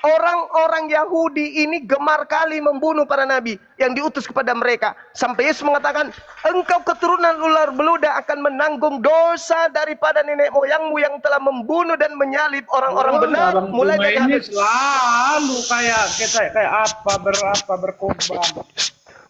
orang-orang Yahudi ini gemar kali membunuh para nabi yang diutus kepada mereka. Sampai Yesus mengatakan, engkau keturunan ular beluda akan menanggung dosa daripada nenek moyangmu yang telah membunuh dan menyalib orang-orang benar. Mulai dari ini selalu kayak apa berkorban.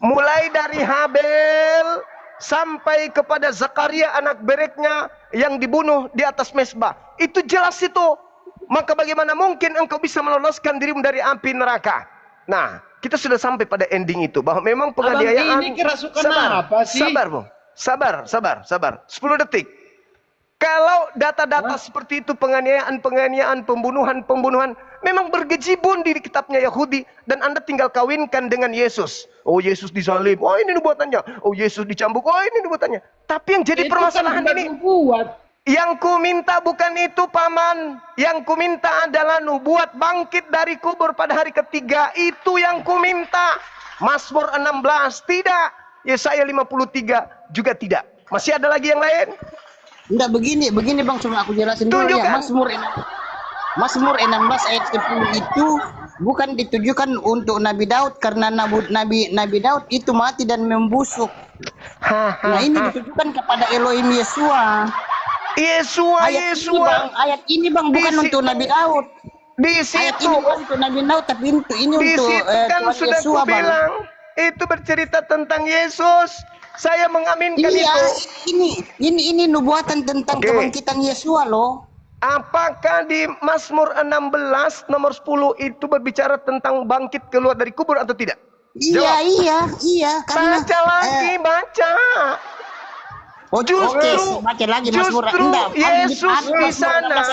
Mulai dari Habel sampai kepada Zakaria anak bereknya yang dibunuh di atas mezbah. Itu jelas itu. Maka bagaimana mungkin engkau bisa meloloskan dirimu dari api neraka? Nah, kita sudah sampai pada ending itu. Bahwa memang penganiayaan. Ini kerasukan apa sih? Sabar, Bung. Sabar. 10 detik. Kalau data-data seperti itu, penganiayaan, pembunuhan, memang bergejibun di kitabnya Yahudi. Dan Anda tinggal kawinkan dengan Yesus. Oh, Yesus disalib. Oh, ini nubuatannya. Oh, Yesus dicambuk. Oh, ini nubuatannya. Tapi yang jadi permasalahan ini. Yang ku minta bukan itu, Paman. Yang ku minta adalah nubuat bangkit dari kubur pada hari ketiga. Itu yang ku minta. Mazmur 16 tidak. Yesaya 53 juga tidak. Masih ada lagi yang lain? Enggak, begini Bang, cuma aku jelasin dulu ya. Mazmur 16 ayat 10 itu bukan ditujukan untuk Nabi Daud, karena Nabi Daud itu mati dan membusuk. Nah, ini ditujukan kepada Elohim Yesua. Ayat ini bang bukan untuk Nabi Daud. Di situ. Ayat ini bukan untuk Nabi Daud, tapi ini untuk kan sudah Yesua, ku bilang. Itu bercerita tentang Yesus. Saya mengaminkan itu. Ini nubuatan tentang kebangkitan Yesua loh. Apakah di Mazmur 16 nomor 10 itu berbicara tentang bangkit keluar dari kubur atau tidak? Iya. Karena, baca lagi, baca. Justru Yesus di sana.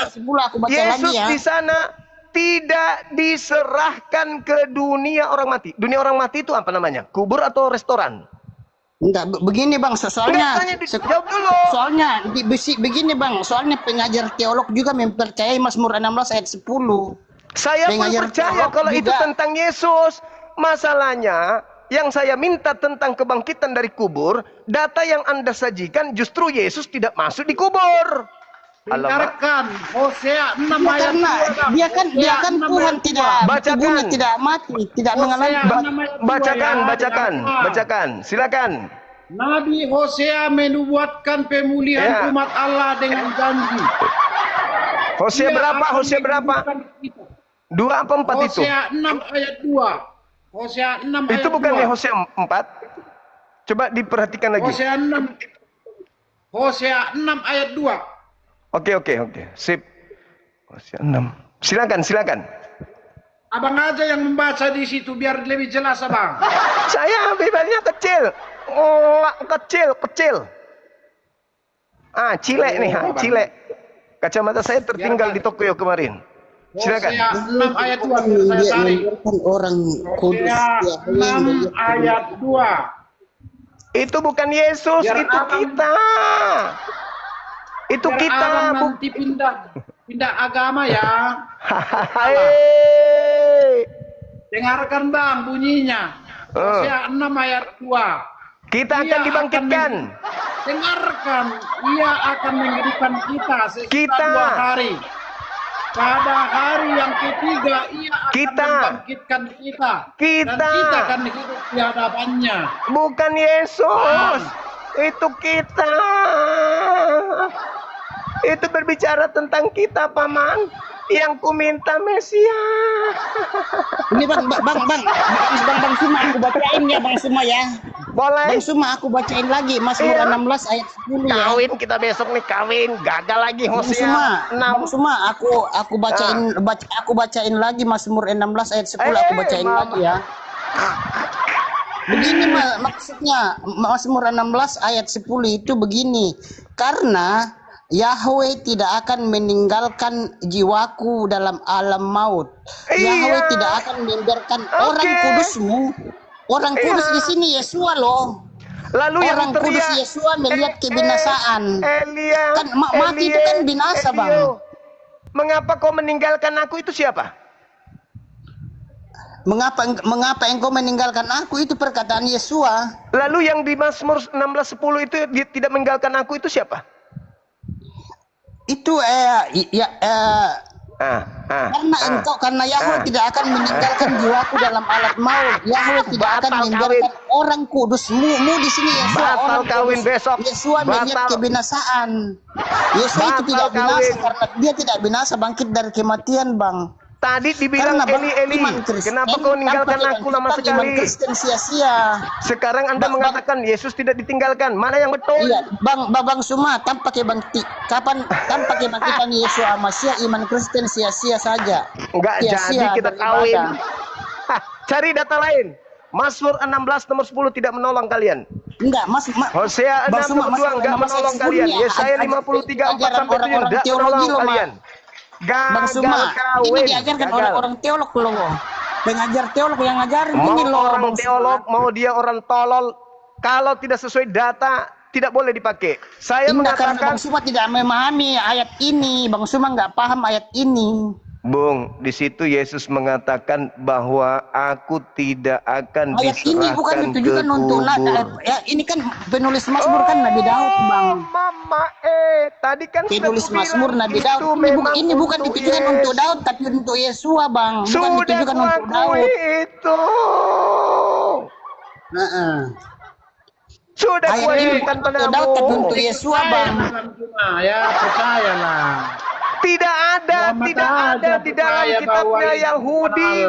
Yesus di sana tidak diserahkan ke dunia orang mati. Dunia orang mati itu apa namanya? Kubur atau restoran? Enggak, begini Bang, soalnya begini Bang, soalnya pengajar teolog juga mempercayai Mazmur 16 ayat 10. Saya pun percaya kalau itu tentang Yesus. Masalahnya yang saya minta tentang kebangkitan dari kubur, data yang Anda sajikan justru Yesus tidak masuk di kubur. Dengarkan Hosea 6 ayat 2. Dia kan Tuhan tidak bacakan, tidak mati, tidak mengalami. Bacakan, silakan. Nabi Hosea menubuatkan pemulihan umat Allah dengan janji. Hosea berapa? 2 apa 4 itu? Hosea 6 ayat 2. Hosea 6 ayat 2. Itu bukannya Hosea 4? Coba diperhatikan lagi. Hosea 6. Hosea 6 ayat 2. Oke. Sip. Hosea 6. Silakan. Abang aja yang membaca di situ biar lebih jelas, Abang. Saya Bibalnya kecil. Oh, kecil. Cilek nih, cilek. Kacamata saya tertinggal di Tokyo kemarin. Silakan. Hosea 6 ayat 2 biar saya cari. Orang kudus. Hosea 6 ayat 2. Itu bukan Yesus, Biar itu abang- kita. Itu Biar kita. abang nanti pindah agama ya. Hei. Dengarkan Bang bunyinya. Hosea 6 ayat 2. Kita akan dibangkitkan. Dengarkan, ia akan menghidupkan kita sesudah 2 hari. Pada hari yang ketiga ia akan membangkitkan kita. Dan kita akan hidup di hadapannya. Bukan Yesus. Itu kita. Itu berbicara tentang kita, Paman. Yang ku minta Mesias. Ini bang Suma aku bacain ya Bang Suma ya. Boleh. Bang Suma aku bacain lagi Mazmur 16 ayat 10 ya. Kawin kita besok nih kawin. Gagal lagi Hosea 6. Bang Suma aku bacain lagi Mazmur 16 ayat 10 aku bacain lagi ya. Begini maksudnya Mazmur 16 ayat 10 itu begini. Karena Yahweh tidak akan meninggalkan jiwaku dalam alam maut. Yahweh tidak akan membiarkan orang kudusmu. Orang kudus di sini Yesua loh. Lalu orang kudus Yesua melihat kebinasaan. Kan mati itu kan binasa, Bang. Mengapa kau meninggalkan aku itu siapa? Mengapa engkau meninggalkan aku itu perkataan Yesua. Lalu yang di Mazmur 16:10 itu dia tidak meninggalkan aku itu siapa? Itu karena Yahweh tidak akan meninggalkan jiwaku dalam alat maut. Yahweh tidak akan membiarkan orang kudusmu di sini Yesua orang kawin kudus. besok. Yesua melihat kebinasaan. Yesua itu tidak binasa karena dia tidak binasa bangkit dari kematian, Bang. Tadi dibilang Eli, kenapa kau meninggalkan aku lama sekali? Kristen sia-sia. Sekarang Anda mengatakan Yesus tidak ditinggalkan. Mana yang betul? Iya, Bang Suma, tanpa kebangkitan Yesus Masya, iman Kristen sia-sia saja. Enggak jadi kita kawin. Cari data lain. Mazmur 16 nomor 10 tidak menolong kalian. Enggak, Hosea 6 nomor 2 enggak menolong kalian. Yesaya 53 4 sampai 7 tidak menolong kalian. Bang Suma, ini diajarkan orang teolog loh. Pengajar teolog yang ngajarin ini loh. Mau orang teolog, mau dia orang tolol, kalau tidak sesuai data tidak boleh dipakai. Saya mengatakan karena Bang Suma tidak memahami ayat ini. Bang Suma nggak paham ayat ini. Bung, di situ Yesus mengatakan bahwa aku tidak akan ayat ini bukan ditujukan untuk ya ini kan penulis Mazmur kan Nabi Daud, Bang. Tadi kan penulis Mazmur Nabi Daud. Ini bukan ditujukan untuk Daud tapi untuk Yesua, Bang. Bukan ditujukan untuk Daud. Itu. Sudah kuajarkan padamu. Daud tapi untuk Yesua, Bang. Ya, percayalah. Tidak ada di dalam kitabnya Yahudi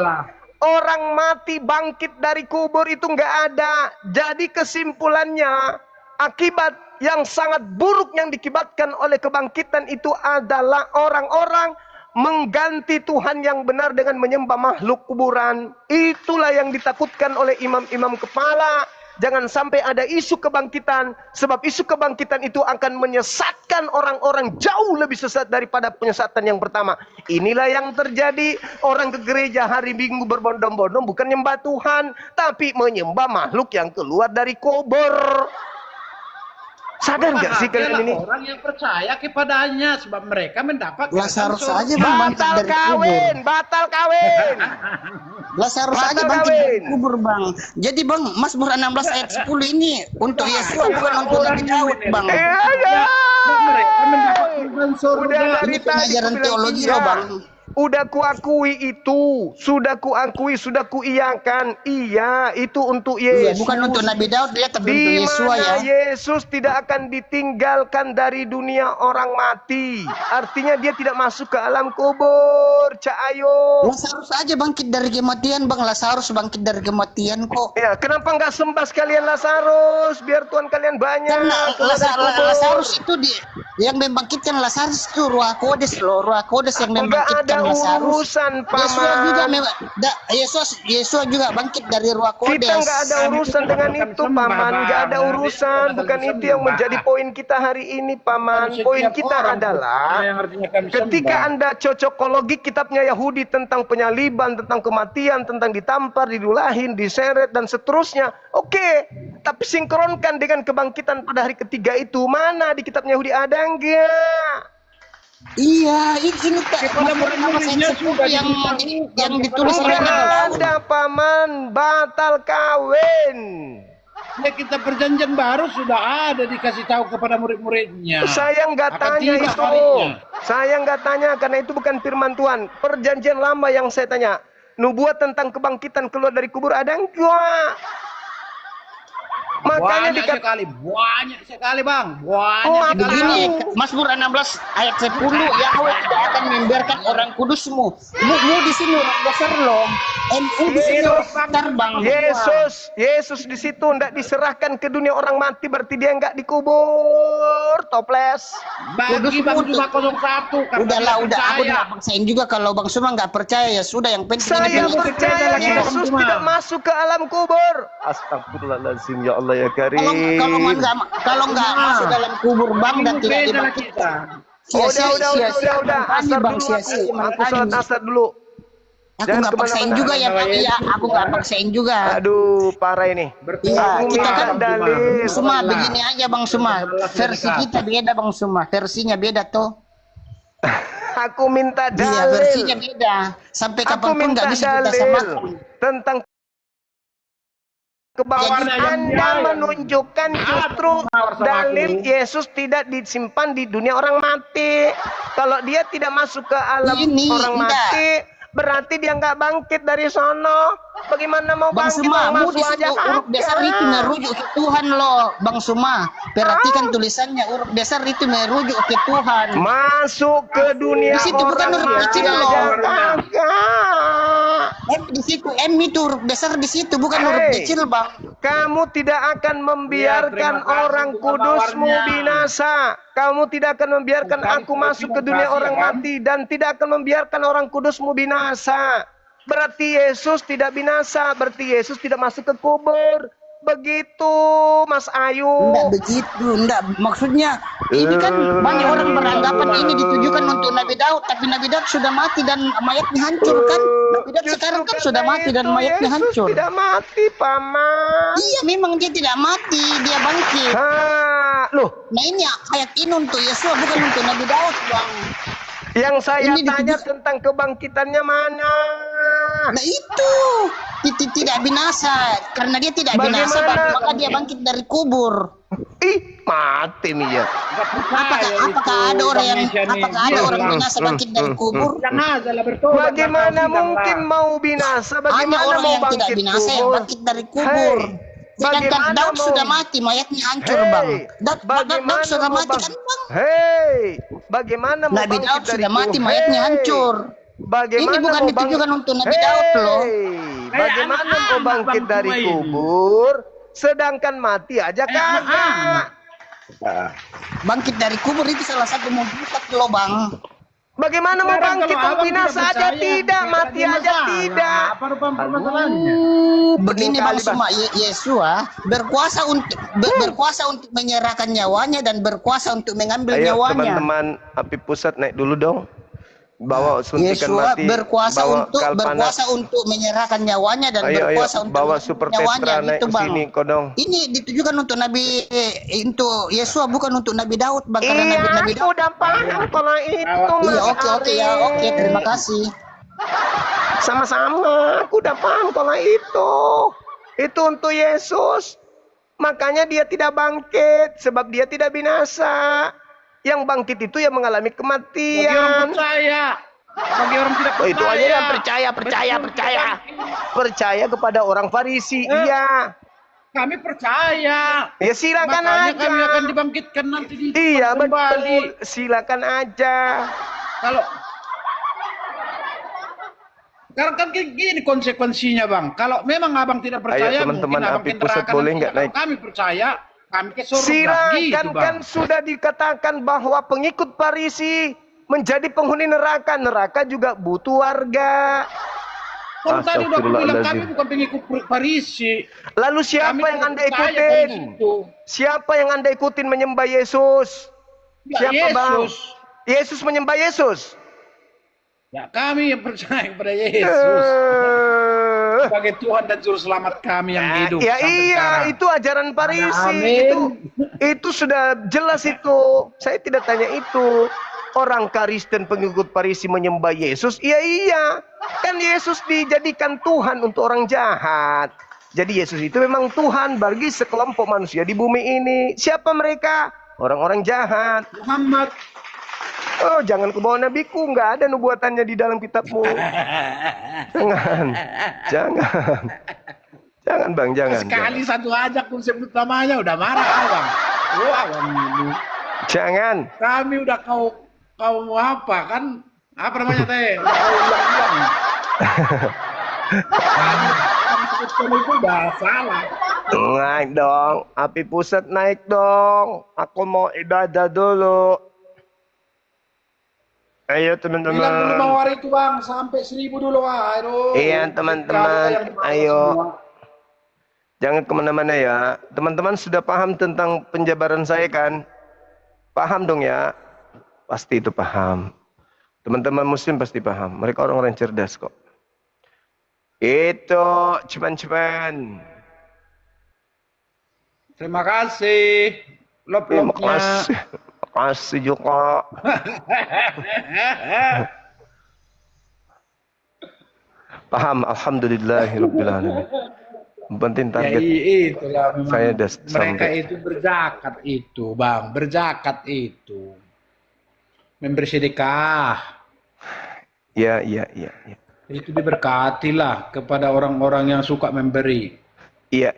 orang mati bangkit dari kubur itu nggak ada. Jadi kesimpulannya akibat yang sangat buruk yang dikibatkan oleh kebangkitan itu adalah orang-orang mengganti Tuhan yang benar dengan menyembah makhluk kuburan. Itulah yang ditakutkan oleh imam-imam kepala. Jangan sampai ada isu kebangkitan, sebab isu kebangkitan itu akan menyesatkan orang-orang jauh lebih sesat daripada penyesatan yang pertama. Inilah yang terjadi. Orang ke gereja hari Minggu berbondong-bondong bukan menyembah Tuhan, tapi menyembah makhluk yang keluar dari kubur. Sadar nggak sih kalian ini? Orang yang percaya kepadanya sebab mereka mendapat Lazarus saja Bang batal kawin, batal kawin. Lazarus saja bangkit dari kubur, Bang. Jadi Bang, Mazmur 16 ayat 10 ini untuk Yesus bukan untuk Nabi Daud, Bang. Mereka mendapatkan surga. Ini pengajaran teologi loh, Bang. Udah kuakui itu, sudah kuakui, sudah kuiyakan. Iya, itu untuk Iya, Yesus. bukan untuk Nabi Daud ya, tapi untuk Di Yesua mana ya. Yesus tidak akan ditinggalkan dari dunia orang mati. Artinya dia tidak masuk ke alam kubur. Cak Ayo. Lazarus aja bangkit dari kematian, Bang. Lazarus bangkit dari kematian kok. Ya, kenapa nggak sembah sekalian Lazarus? Biar Tuhan kalian banyak. Karena keluar dari kubur. Lazarus itu yang membangkitkan Lazarus itu Ruah Kodes loh, Ruah Kodes yang Nggak ada membangkitkan Lazarus. urusan, Yesua juga Paman. Yesua juga bangkit dari Ruah Kodes. Kita nggak ada urusan dengan itu, Paman. Nggak ada urusan. Bukan itu yang menjadi poin kita hari ini, Paman. Poin kita adalah ketika Anda cocokologi kitabnya Yahudi tentang penyaliban, tentang kematian, tentang ditampar, didulahin, diseret, dan seterusnya. Oke, tapi sinkronkan dengan kebangkitan pada hari ketiga itu. Mana di kitabnya Yahudi ada nggak? Iya, ini murid-muridnya juga yang ditulis oleh Nabi Nggak Daud. ada, Paman. Batal kawin. Ya, kita perjanjian baru sudah ada dikasih tahu kepada murid-muridnya. Saya nggak Akan tanya tiba itu. harinya. Saya nggak tanya karena itu bukan firman Tuhan. Perjanjian lama yang saya tanya. Nubuat tentang kebangkitan keluar dari kubur ada enggak? Makanya banyak sekali Bang. Oh, Banyak sekali. Begini, Mazmur 16 ayat 10, Yahweh tidak akan membiarkan orang kudusmu. Mu di sini orang dasar loh. NU di sini orang dasar, Bang. Yesus di situ ndak diserahkan ke dunia orang mati, berarti dia nggak dikubur. Toples. Bagi Bang Juma 01. Udahlah, aku nggak paksain juga. Kalau Bang Suma nggak percaya ya sudah, yang penting Saya ini percaya lagi, Yesus Bang Juma. tidak masuk ke alam kubur. Astagfirullahaladzim, ya Allah ya Karim. kalau nggak masuk dalam kubur, Bang, dan tidak dibangkitkan. Udah. Asar Bang, dulu aku sholat asar dulu. Aku Jangan nggak paksain kemana-mana. juga ya, Bang. Iya, aku nggak paksain juga. Aduh, parah ini. Iya, Aku kita minta kan dalil. Suma begini aja, Bang Suma. Versi kita beda, Bang Suma. Versinya beda toh. Aku minta dalil. Iya, versinya beda. Sampai Aku kapanpun minta nggak bisa kita dalil samakan. tentang kebawahan Anda menunjukkan justru dalil Yesus tidak disimpan di dunia orang mati. Kalau dia tidak masuk ke alam Ini, orang mati, berarti dia nggak bangkit dari sono. Bagaimana mau Bang bangkit? Suma, Masuk di situ aja huruf dasar itu merujuk ke Tuhan loh, Bang Suma. Perhatikan tulisannya, huruf dasar itu merujuk ke Tuhan. masuk ke dunia Di situ bukan orang huruf mati kecil loh. aja kagak. Di situ M itu huruf besar di situ, bukan huruf Hey. kecil, Bang. Kamu tidak akan membiarkan terima kasih orang untuk kudusmu kabarnya. binasa. Kamu tidak akan membiarkan Bukan aku masuk ke dunia kasih, orang kan? mati dan tidak akan membiarkan orang kudusmu binasa. Berarti Yesus tidak binasa, berarti Yesus tidak masuk ke kubur. Begitu, Mas Ayu. Enggak begitu, enggak. Maksudnya ini kan banyak orang beranggapan ini ditujukan untuk Nabi Daud, tapi Nabi Daud sudah mati dan mayatnya hancur kan? Nabi Daud Justru sekarang kan karena sudah mati dan itu mayatnya Yesus hancur. tidak mati, Paman. Iya, memang dia tidak mati, dia bangkit. Loh, Nah ini ayat ini untuk Yesua, bukan untuk Nabi Daud, Bang. yang saya Ini tanya ditujukan- tentang kebangkitannya mana? Nah itu tidak binasa, karena dia tidak binasa, Bagaimana? maka dia bangkit dari kubur. Ih, mati nih ya. Apakah ada orang binasa bangkit dari kubur? Bagaimana mungkin mau binasa? Hanya Bagaimana orang mau yang tidak bangkit binasa yang kubur? bangkit dari kubur. Sedangkan bagaimana Daud mau- sudah mati, mayatnya hancur, Bang. Daud sudah mau mati kan, Bang? Hei, bagaimana mau Nabi bangkit Daud dari sudah mati, kubur? mayatnya Hei, hancur. Bagaimana Ini bukan mau ditujukan untuk Nabi Daud loh. Bagaimana anak-anak mau bangkit Bang dari Cuma ini. kubur sedangkan mati aja kagak? Bangkit dari kubur itu salah satu mukjizat loh, Bang. Bagaimana mau Sekarang bangkit kalau abang binasa tidak aja percaya, tidak, tidak mati ada aja masalah. tidak. Apa permasalahannya? Begini, Pening Bang kali, Bang. Suma, Yesua berkuasa untuk menyerahkan nyawanya dan berkuasa untuk mengambil Ayo nyawanya. teman-teman api pusat naik dulu dong. Bawa suntikan Yesua mati. berkuasa Kalpanas. untuk menyerahkan nyawanya dan Ayo, berkuasa untuk bawa mengambil super nyawanya, tetra naik gitu, ke Bang. sini kodong. Ini ditujukan untuk untuk Yesua, bukan untuk Nabi Daud, Bang. Karena Iya, Nabi aku Daud. udah paham kalau itu Iya, Mas oke ya, Ari. oke, terima kasih. Sama-sama, aku udah paham kalau itu. Itu untuk Yesus. Makanya dia tidak bangkit sebab dia tidak binasa. Yang bangkit itu yang mengalami Bagi orang kematian. percaya. Bagi orang tidak percaya. Itu aja yang percaya. Percaya kepada orang Farisi. Iya. Kami percaya. Ya silakan Makanya aja. kami akan dibangkitkan nanti di Iya kembali. betul. Silakan aja. Kalau sekarang kan gini konsekuensinya, Bang. Kalau memang abang tidak percaya, teman-teman mungkin abang Api ke Pusat neraka boleh nanti. nggak naik? Kalau kami percaya, kami ke surga. Silakan, Gitu, Bang. kan sudah dikatakan bahwa pengikut Farisi menjadi penghuni neraka. Neraka juga butuh warga. Kan tadi udah aku bilang kami bukan pengikut Farisi. Lalu siapa yang Anda ikutin? Siapa yang Anda ikutin menyembah Yesus? Ya, Siapa, Bang? Yesus. Yesus menyembah Yesus. Ya, kami yang percaya kepada Yesus sebagai Tuhan dan Juru Selamat kami yang hidup. Ya sampai iya, sekarang. itu ajaran Farisi. Itu sudah jelas itu. Saya tidak tanya itu. Orang Kristen pengikut Farisi menyembah Yesus. Iya. Kan Yesus dijadikan Tuhan untuk orang jahat. Jadi Yesus itu memang Tuhan bagi sekelompok manusia di bumi ini. Siapa mereka? Orang-orang jahat. Muhammad. Oh, jangan ke bawah nabiku, nggak ada nubuatannya di dalam kitabmu. Jangan Bang, jangan. Sekali satu aja aku sebut namanya udah marah Bang. Wah, Bang ini. Jangan. Kami udah kau apa kan? Apa namanya teh? Kau ulang-ulang. Kami itu udah salah. Naik dong, Api Pusat naik dong. Aku mau ibadah dulu. Ayo teman-teman. Bilang dulu mawar itu Bang, sampai 1000 dulu. Aduh. Iya teman-teman, ayo. Semua. Jangan kemana-mana ya. Teman-teman sudah paham tentang penjabaran saya kan? Paham dong ya? Pasti itu paham. Teman-teman muslim pasti paham. Mereka orang-orang cerdas kok. Itu cuman. Terima kasih. Lop-lopnya. Makasih juga. Paham, alhamdulillahirabbil alamin. Penting target. Ya, itulah memang saya mereka sampai. Itu berzakat itu, Bang. Berzakat itu. Memberi sedekah. Ya. Itu diberkatilah kepada orang-orang yang suka memberi. Iya.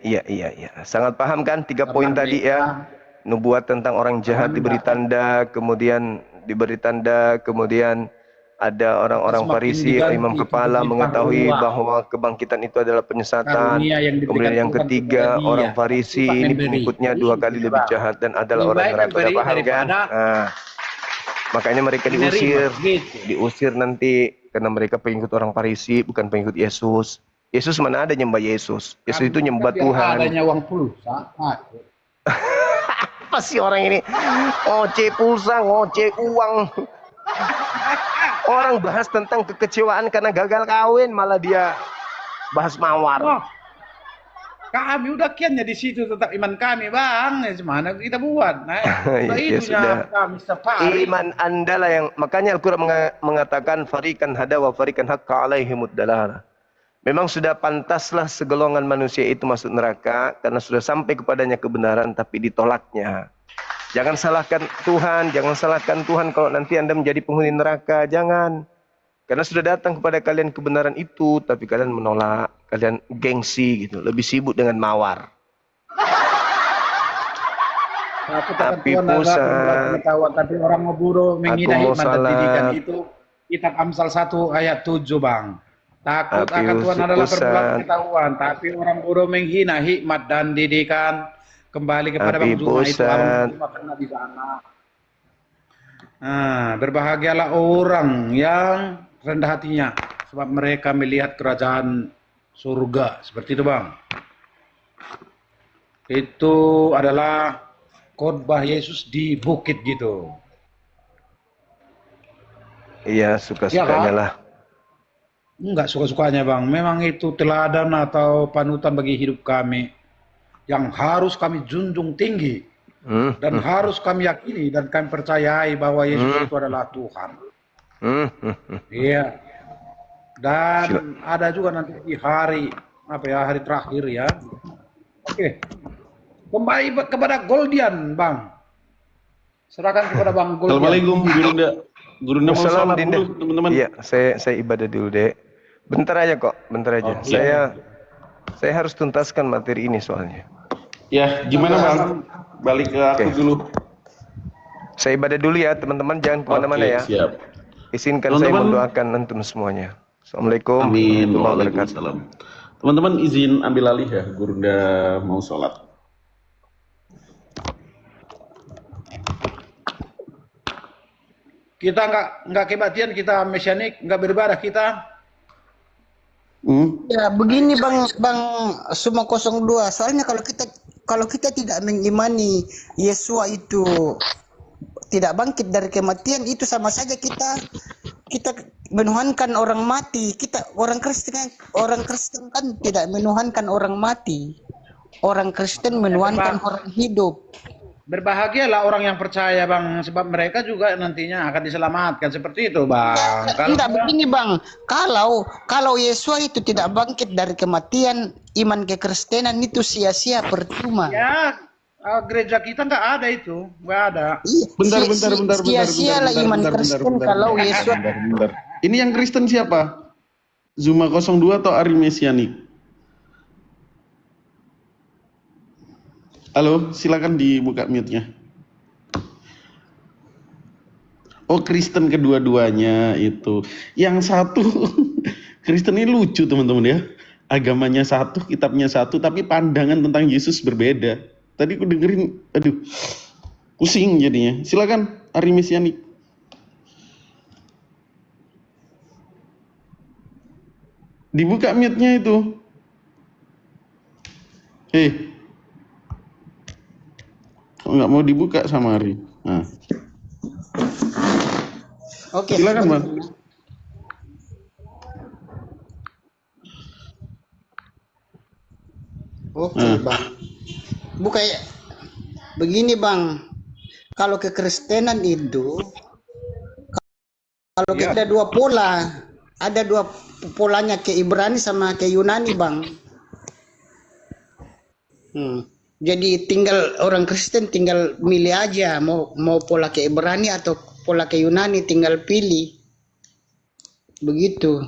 Sangat paham kan 3 poin tadi ya. Nubuat tentang orang jahat diberi tanda, kemudian ada orang-orang Farisi, imam kepala mengetahui bahwa kebangkitan itu adalah penyesatan. Kemudian yang ketiga, orang Farisi ini pengikutnya 2 kali lebih jahat dan adalah orang neraka. Udah paham kan? Nah, makanya mereka diusir nanti karena mereka pengikut orang Farisi, bukan pengikut Yesus. Yesus mana ada nyembah Yesus? Yesus itu nyembah Tuhan. Adanya uang pulsa. Apa sih orang ini? Ngoceh pulsa, ngoceh uang. Orang bahas tentang kekecewaan karena gagal kawin, malah dia bahas mawar. Oh, kami udah kiannya di situ tetap iman kami, Bang. Gimana kita buat? Ya sudah. Kami safari. Iman Anda lah yang, makanya Al-Quran mengatakan farikan hada wa farikan haqqa alaihimud dalalah. Memang sudah pantaslah segolongan manusia itu masuk neraka karena sudah sampai kepadanya kebenaran tapi ditolaknya. Jangan salahkan Tuhan kalau nanti Anda menjadi penghuni neraka, jangan. Karena sudah datang kepada kalian kebenaran itu tapi kalian menolak, kalian gengsi gitu, lebih sibuk dengan mawar. Api Pusat. Tapi orang ngeburu menghina hikmat dan didikan itu kitab Amsal 1 ayat 7, Bang. Takut akan Tuhan adalah perbuatan pengetahuan, tapi orang bodoh menghina hikmat dan didikan. Kembali kepada Bang Zuma itu karena di sana. Nah, berbahagialah orang yang rendah hatinya, sebab mereka melihat kerajaan surga. Seperti itu, Bang. Itu adalah khotbah Yesus di bukit gitu. Iya, suka-sukanya lah. Enggak suka-sukanya Bang, memang itu teladan atau panutan bagi hidup kami yang harus kami junjung tinggi dan harus kami yakini dan kami percayai bahwa Yesus itu adalah Tuhan. Iya. Dan ada juga nanti di hari hari terakhir ya. Oke. Kembali kepada Goldian Bang. Serahkan kepada Bang Goldian. Assalamualaikum Yunda. Gurunya mau Wassalam, sholat Dinda. dulu, teman-teman. Iya, saya ibadah dulu, Dek. Bentar aja kok, bentar aja. Oh, iya. Saya harus tuntaskan materi ini soalnya. Ya, gimana Bang? Balik ke aku Oke. dulu. Saya ibadah dulu ya, teman-teman. Jangan kemana-mana Oke, ya. siap. Izinkan saya Teman-teman, mendoakan antum semuanya. Assalamualaikum amin. warahmatullahi wabarakatuh. Waalaikumsalam. Teman-teman izin ambil alih ya, Guru udah mau sholat. Kita nggak kebaktian, kita mesianik, nggak beribadah kita. Ya begini Bang Suma 02. Soalnya kalau kita tidak mengimani Yesua itu tidak bangkit dari kematian, itu sama saja kita menuhankan orang mati. Kita orang Kristen kan tidak menuhankan orang mati. Orang Kristen menuhankan orang hidup. Berbahagialah orang yang percaya Bang, sebab mereka juga nantinya akan diselamatkan, seperti itu Bang. Enggak begini Bang, kalau Yesua itu tidak bangkit dari kematian, iman kekristenan itu sia-sia, percuma. Ya, gereja kita nggak ada itu, nggak ada. Bentar. Sia-sialah iman Kristen kalau Yesus. Bentar. Ini yang Kristen siapa? Zuma 02 atau Ari Mesianik? Halo, silakan dibuka mute-nya. Oh, Kristen kedua-duanya itu. Yang satu, Kristen ini lucu teman-teman ya. Agamanya satu, kitabnya satu, tapi pandangan tentang Yesus berbeda. Tadi aku dengerin, aduh, pusing jadinya. Silakan, Ari Mesianik. Dibuka mute-nya itu. Kok nggak mau dibuka sama Ari? Nah. Oke, silakan Bang. Oke Bang. Bukan ya. Begini Bang, kalau kekristenan itu, kalau kita ada dua polanya, ke Ibrani sama ke Yunani Bang. Jadi tinggal orang Kristen tinggal milih aja mau pola ke Ibrani atau pola ke Yunani, tinggal pilih. Begitu.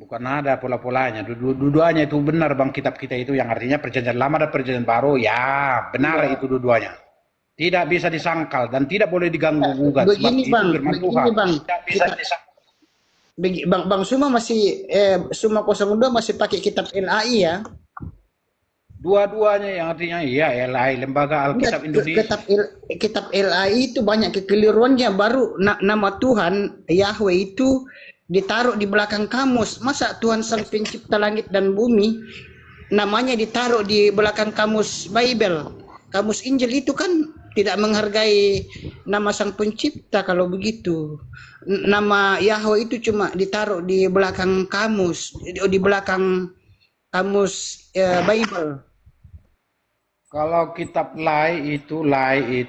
Bukan ada pola-polanya, dua-duanya itu benar Bang, kitab kita itu yang artinya perjanjian lama dan perjanjian baru, ya benar itu dua-duanya. Tidak bisa disangkal dan tidak boleh diganggu-gugat. Begini Bang, begini Bang. Tidak bisa disangkal. Bang Suma masih Suma 02 masih pakai kitab LAI ya. Dua-duanya yang artinya iya LAI, Lembaga Alkitab Indonesia. Kitab LAI itu banyak kekeliruannya. Baru nama Tuhan Yahweh itu ditaruh di belakang kamus. Masa Tuhan Sang Pencipta langit dan bumi namanya ditaruh di belakang kamus Bible? Kamus Injil itu kan tidak menghargai nama Sang Pencipta kalau begitu. Nama Yahweh itu cuma ditaruh di belakang kamus, di belakang kamus Bible. Kalau kitab LAI itu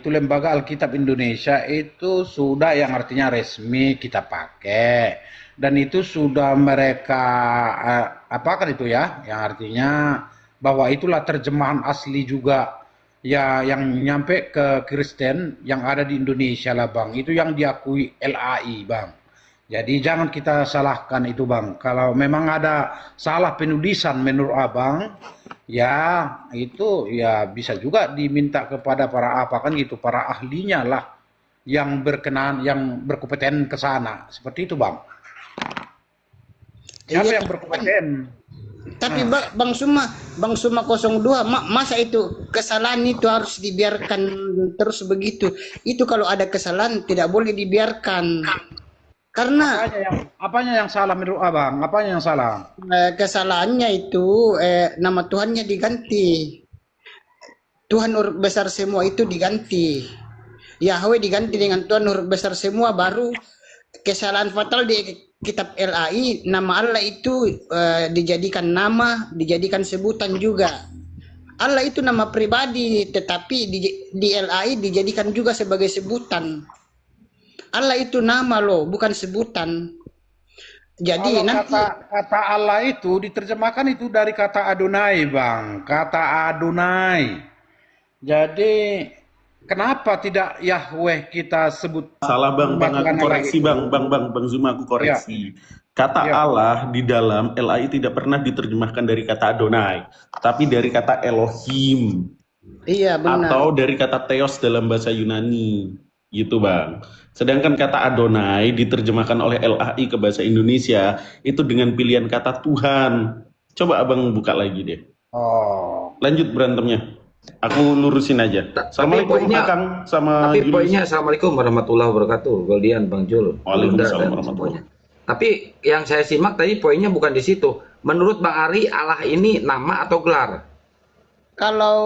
Lembaga Alkitab Indonesia itu sudah yang artinya resmi kita pakai, dan itu sudah mereka apakan itu ya, yang artinya bahwa itulah terjemahan asli juga ya, yang nyampe ke Kristen yang ada di Indonesia lah Bang, itu yang diakui LAI Bang. Jadi jangan kita salahkan itu Bang. Kalau memang ada salah penulisan menurut Abang, ya itu ya bisa juga diminta kepada para para ahlinya lah yang berkenan, yang berkompeten ke sana. Seperti itu Bang. Siapa yang berkompeten? Tapi Bang Suma 02, masa itu kesalahan itu harus dibiarkan terus begitu? Itu kalau ada kesalahan tidak boleh dibiarkan. Karena apanya yang salah menurut Abang? Apanya yang salah? Kesalahannya itu nama Tuhannya diganti. Tuhan huruf besar semua itu diganti. Yahweh diganti dengan Tuhan huruf besar semua, baru kesalahan fatal di kitab LAI, nama Allah itu dijadikan sebutan juga. Allah itu nama pribadi, tetapi di LAI dijadikan juga sebagai sebutan. Allah itu nama loh, bukan sebutan. Jadi nanti kata Allah itu diterjemahkan itu dari kata Adonai Bang, kata Adonai. Jadi Kenapa tidak Yahweh kita sebut? Salah bang, aku koreksi bang, bang Zuma aku koreksi. Kata Allah di dalam LAI tidak pernah diterjemahkan dari kata Adonai, tapi dari kata Elohim. Iya benar. Atau dari kata Theos dalam bahasa Yunani, gitu bang. Sedangkan kata Adonai diterjemahkan oleh LAI ke bahasa Indonesia itu dengan pilihan kata Tuhan. Coba abang buka lagi deh. Lanjut berantemnya. Aku lurusin aja. Assalamualaikum Akang sama Tapi Julius. poinnya Assalamualaikum warahmatullahi wabarakatuh. Goldian Bang Jul. Waalaikumsalam warahmatullahi wabarakatuh. Tapi yang saya simak tadi poinnya bukan di situ. Menurut Bang Ari, Allah ini nama atau gelar? Kalau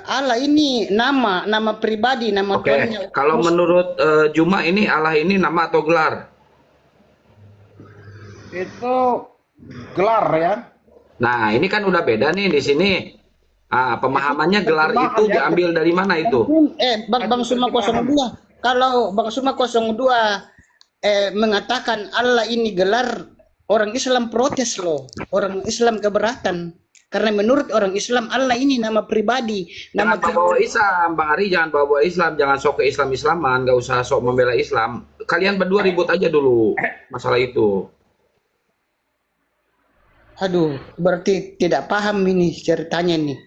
Allah ini nama pribadi, nama Oke. Tuhannya. Kalau menurut Juma ini Allah ini nama atau gelar? Itu gelar ya. Nah, ini kan udah beda nih di sini. Pemahamannya gelar itu diambil dari mana itu? Bang Suma 02. Kalau Bang Suma 02 mengatakan Allah ini gelar, orang Islam protes loh. Orang Islam keberatan. Karena menurut orang Islam Allah ini nama pribadi, nama bawa Islam, Bang Ari jangan bawa Islam, jangan sok ke Islaman, nggak usah sok membela Islam. Kalian berdua ribut aja dulu masalah itu. Aduh, berarti tidak paham ini ceritanya nih.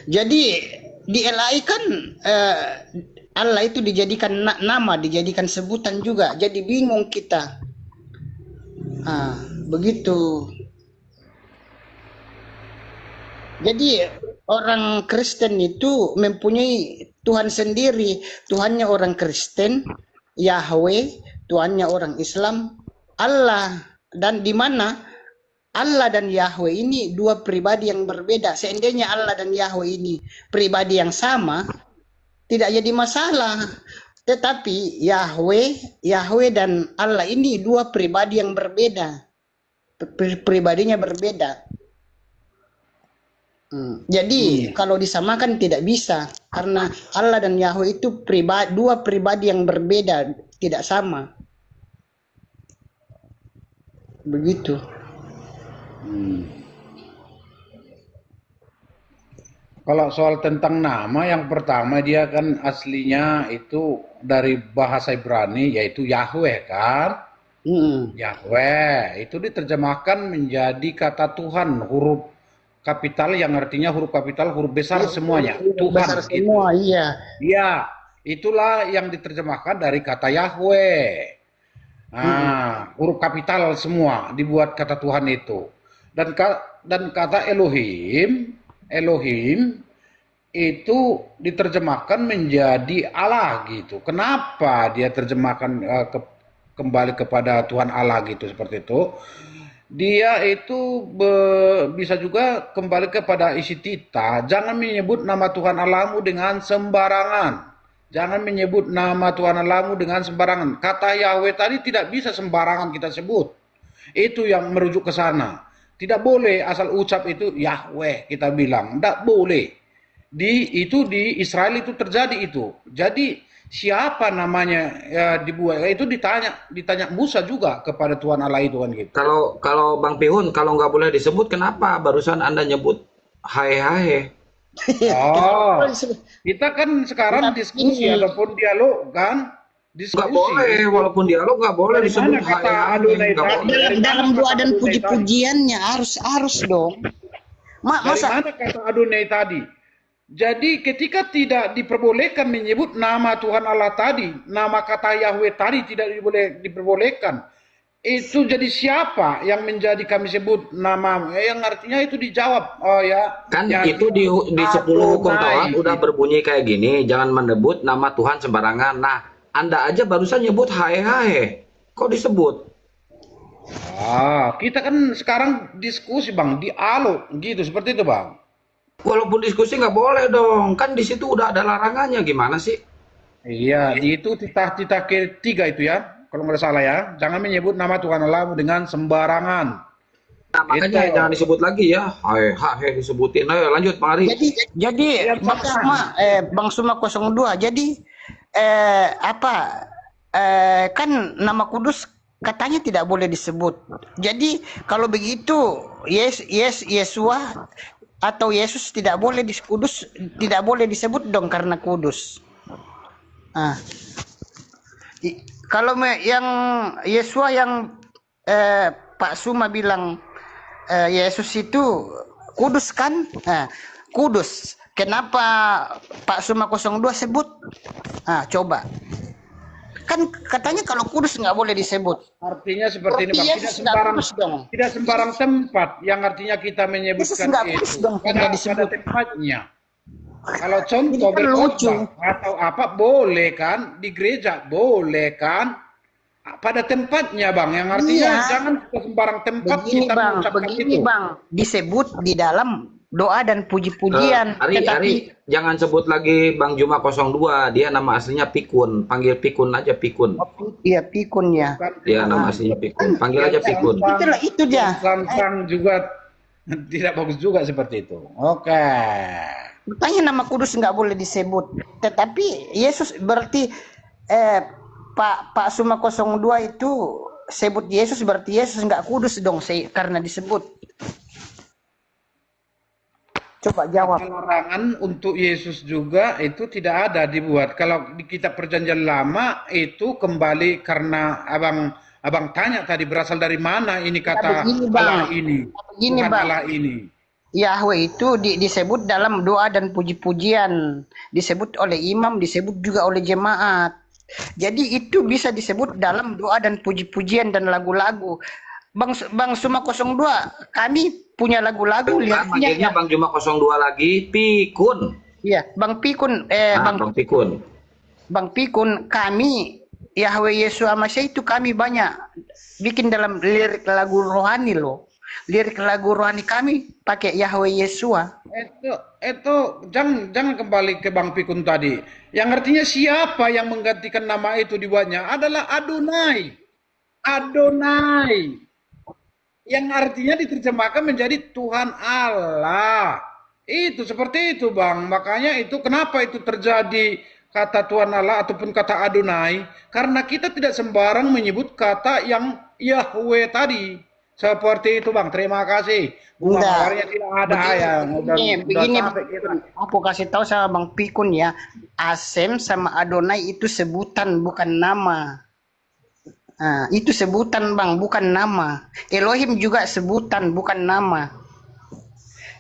Jadi di LAI kan Allah itu dijadikan nama, dijadikan sebutan juga. Jadi bingung kita. Begitu. Jadi orang Kristen itu mempunyai Tuhan sendiri. Tuhannya orang Kristen, Yahweh, Tuhannya orang Islam, Allah. Dan di mana Allah dan Yahweh ini dua pribadi yang berbeda. Seandainya Allah dan Yahweh ini pribadi yang sama, tidak jadi masalah. Tetapi Yahweh dan Allah ini dua pribadi yang berbeda. Pribadinya berbeda. Jadi kalau disamakan tidak bisa. Karena Allah dan Yahweh itu dua pribadi yang berbeda, tidak sama. Begitu. Kalau soal tentang nama, yang pertama dia kan aslinya itu dari bahasa Ibrani yaitu Yahweh kan. Yahweh itu diterjemahkan menjadi kata Tuhan, huruf kapital yang artinya huruf kapital, huruf besar semuanya. Tuhan besar semua, gitu. Iya, itulah yang diterjemahkan dari kata Yahweh. Huruf kapital semua dibuat kata Tuhan itu. Dan kata Elohim itu diterjemahkan menjadi Allah gitu. Kenapa dia terjemahkan kembali kepada Tuhan Allah gitu seperti itu? Dia itu bisa juga kembali kepada isi tita. Jangan menyebut nama Tuhan Allahmu dengan sembarangan. Jangan menyebut nama Tuhan Allahmu dengan sembarangan. Kata Yahweh tadi tidak bisa sembarangan kita sebut. Itu yang merujuk ke sana. Tidak boleh asal ucap itu Yahweh kita bilang. Tidak boleh. Di Israel itu terjadi itu. Jadi siapa namanya dibuat itu ditanya Musa juga kepada Tuhan Allah itu kan gitu. Kalau Bang Pihun kalau nggak boleh disebut kenapa barusan Anda nyebut hai? Kita kan sekarang diskusi ataupun dialog kan. Nggak boleh, walaupun dialog nggak boleh disebut hai. Dalam doa dan puji-pujiannya harus dong. Dari mana kata Adonai tadi? Jadi ketika tidak diperbolehkan menyebut nama Tuhan Allah tadi, nama kata Yahweh tadi tidak diperbolehkan. Itu jadi siapa yang menjadi kami sebut nama yang artinya itu dijawab. Kan ya, itu di 10 hukum Taurat udah berbunyi kayak gini, jangan menyebut nama Tuhan sembarangan. Nah, Anda aja barusan nyebut hai. Kok disebut? Kita kan sekarang diskusi Bang, dialog gitu seperti itu Bang. Walaupun diskusi nggak boleh dong, kan di situ udah ada larangannya, gimana sih? Iya, itu titah ketiga itu ya, kalau nggak salah ya. Jangan menyebut nama Tuhan Allahmu dengan sembarangan. Nah, makanya jangan disebut lagi ya, hai disebutin. Ayo lanjut Pak Ari. Jadi Bang Suma 02. Jadi kan nama kudus katanya tidak boleh disebut. Jadi kalau begitu Yesua atau Yesus tidak boleh kudus, tidak boleh disebut dong karena kudus. Nah, kalau yang Yesua yang Pak Suma bilang Yesus itu kudus kan? Kudus. Kenapa Pak Suma 02 sebut? Coba. Kan katanya kalau kudus nggak boleh disebut. Artinya seperti ini Bang, tidak sembarang tempat yang artinya kita menyebutkan itu pada tempatnya. Kalau contoh berkhotbah atau apa boleh kan, di gereja boleh kan, pada tempatnya Bang, yang artinya jangan sembarang tempat kita mengucapkan itu. Bang, disebut di dalam doa dan puji-pujian. Ari, jangan sebut lagi Bang Juma 02, dia nama aslinya Pikun, panggil Pikun aja Pikun. Iya Pikun ya. Dia nama aslinya Pikun, panggil aja Pikun. Itulah itu dia. Sansang juga tidak bagus juga seperti itu. Oke. Makanya nama kudus nggak boleh disebut. Tetapi Yesus berarti Pak Suma 02 itu sebut Yesus berarti Yesus nggak kudus dong karena disebut. Coba jawab. Larangan untuk Yesus juga itu tidak ada dibuat. Kalau di kitab Perjanjian Lama itu kembali karena abang tanya tadi berasal dari mana ini kata Allah ini. Begini Bang. Allah ini. Yahweh itu disebut dalam doa dan puji-pujian, disebut oleh imam, disebut juga oleh jemaat. Jadi itu bisa disebut dalam doa dan puji-pujian dan lagu-lagu. Bang Suma 02, kami punya lagu-lagu. Lihatnya Bang Juma 02 lagi, Pikun. Iya, Bang Pikun. Bang Pikun. Bang Pikun, kami Yahweh Yesus Masya itu kami banyak bikin dalam lirik lagu rohani loh. Lirik lagu rohani kami pakai Yahweh Yesua. Itu jangan kembali ke Bang Pikun tadi. Yang artinya siapa yang menggantikan nama itu dibuatnya adalah Adonai. Adonai. Yang artinya diterjemahkan menjadi Tuhan Allah. Itu seperti itu Bang. Makanya itu kenapa itu terjadi kata Tuhan Allah ataupun kata Adonai. Karena kita tidak sembarang menyebut kata yang Yahweh tadi. Seperti itu Bang, terima kasih. Enggak. Tidak ada Begini, aku kasih tahu sama Bang Pikun ya. Asem sama Adonai itu sebutan bukan nama. Itu sebutan Bang, bukan nama. Elohim juga sebutan bukan nama.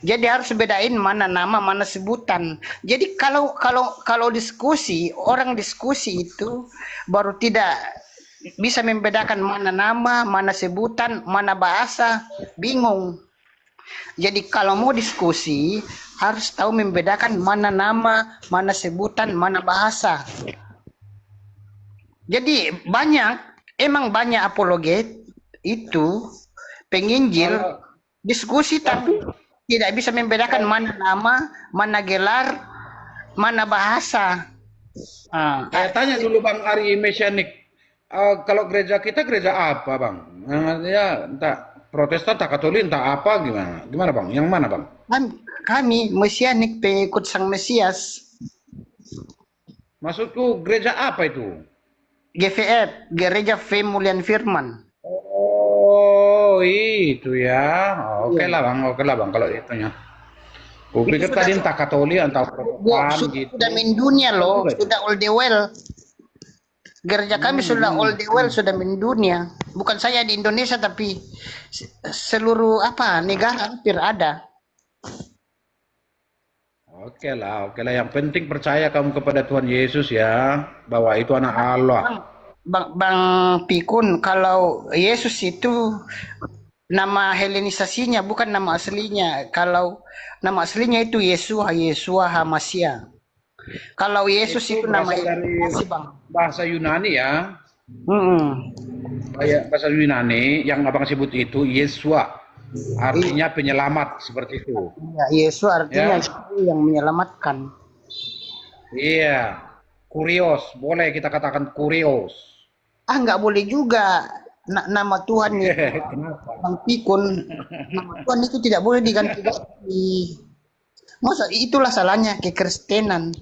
Jadi harus bedain mana nama, mana sebutan. Jadi kalau diskusi, orang diskusi itu baru tidak bisa membedakan mana nama, mana sebutan, mana bahasa, bingung. Jadi kalau mau diskusi harus tahu membedakan mana nama, mana sebutan, mana bahasa. Jadi emang banyak apologet itu penginjil diskusi tapi tidak bisa membedakan mana nama, mana gelar, mana bahasa. Saya tanya dulu Bang Ari Mesianik. Kalau gereja kita gereja apa Bang? Ya entah Protestan, entah Katolik, entah apa gimana? Gimana Bang? Yang mana Bang? Kami Mesianik pengikut Sang Mesias. Maksudku gereja apa itu? GVF, Gereja Pemulihan Firman. Oh itu ya. Oke lah Bang kalau itunya. Pikir tadi entah Katolik, entah Protestan gitu. Sudah mendunia loh, sudah all the well. Gereja kami sudah all the well, sudah mendunia. Bukan saya di Indonesia tapi seluruh negara hampir ada. Oke lah. Yang penting percaya kamu kepada Tuhan Yesus ya, bahwa itu anak Allah. Bang Pikun, kalau Yesus itu nama helenisasinya bukan nama aslinya. Kalau nama aslinya itu Yesua Hamasya. Kalau Yesus itu nama dari bahasa Yunani ya. Bahasa Yunani yang abang sebut itu Yesua, artinya penyelamat seperti itu. Ya, Yesus artinya yang menyelamatkan. Iya, kurios, boleh kita katakan kurios. Nggak boleh juga. Nama Tuhan itu, Bang Pikun, nama Tuhan itu tidak boleh diganti-ganti. Masa itulah salahnya kekristenan.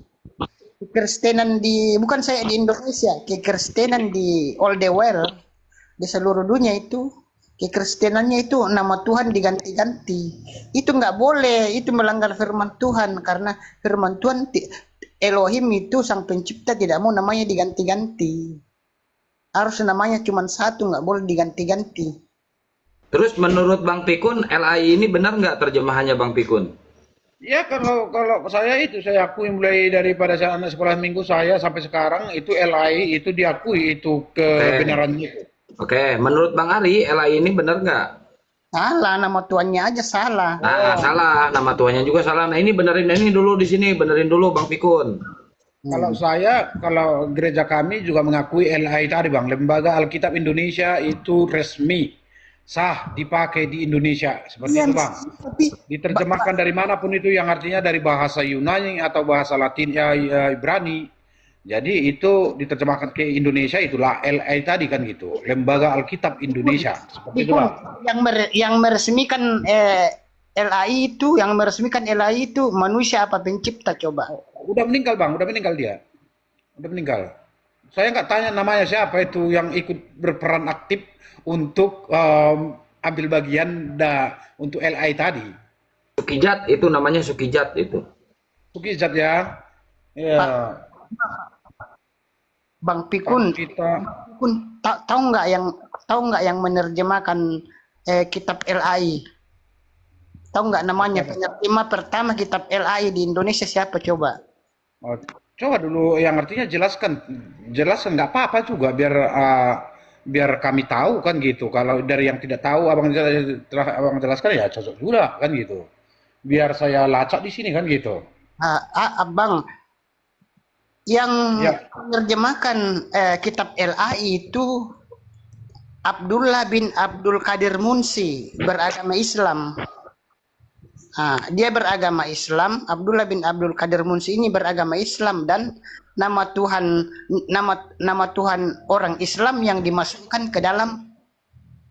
Kekristenan bukan saya di Indonesia, kekristenan di all the world, di seluruh dunia itu Kekristenannya itu nama Tuhan diganti-ganti. Itu nggak boleh, itu melanggar firman Tuhan karena firman Tuhan Elohim itu sang pencipta tidak mau namanya diganti-ganti. Harus namanya cuma satu, nggak boleh diganti-ganti. Terus menurut Bang Pikun, LAI ini benar nggak terjemahannya Bang Pikun? Ya kalau saya itu saya akui mulai daripada saya anak sekolah minggu saya sampai sekarang itu LAI itu diakui itu kebenarannya itu. Oke, menurut Bang Ari, LAI ini benar nggak? Salah, nama Tuhannya aja salah. Nah, salah. Nama Tuhannya juga salah. Nah, ini benerin ini dulu di sini. Benerin dulu Bang Pikun. Kalau gereja kami juga mengakui LAI tadi Bang, Lembaga Alkitab Indonesia itu resmi, sah dipakai di Indonesia, seperti Iya, itu Bang. tapi Diterjemahkan dari manapun itu yang artinya dari bahasa Yunani atau bahasa Latin Ibrani. Jadi itu diterjemahkan ke Indonesia itulah LAI tadi kan gitu, Lembaga Alkitab Indonesia, seperti itu Bang. yang meresmikan LAI itu manusia apa pencipta coba? Udah meninggal Bang, udah meninggal dia. Udah meninggal. Saya nggak tanya namanya siapa itu yang ikut berperan aktif untuk ambil bagian untuk LI tadi. Sukijat itu namanya Sukijat itu. Sukijat ya. Ya. Bang Pikun, tahu nggak yang menerjemahkan kitab LAI? Tahu nggak namanya penerjemah pertama kitab LAI di Indonesia siapa coba? Oh, coba dulu yang artinya jelaskan nggak apa-apa juga biar kami tahu kan gitu. Kalau dari yang tidak tahu abang jelaskan ya cocok juga kan gitu. Biar saya lacak di sini kan gitu. Abang, yang Ya. menerjemahkan kitab LAI itu Abdullah bin Abdul Qadir Munsi, beragama Islam. Dia beragama Islam, Abdullah bin Abdul Qadir Munsi ini beragama Islam dan nama Tuhan orang Islam yang dimasukkan ke dalam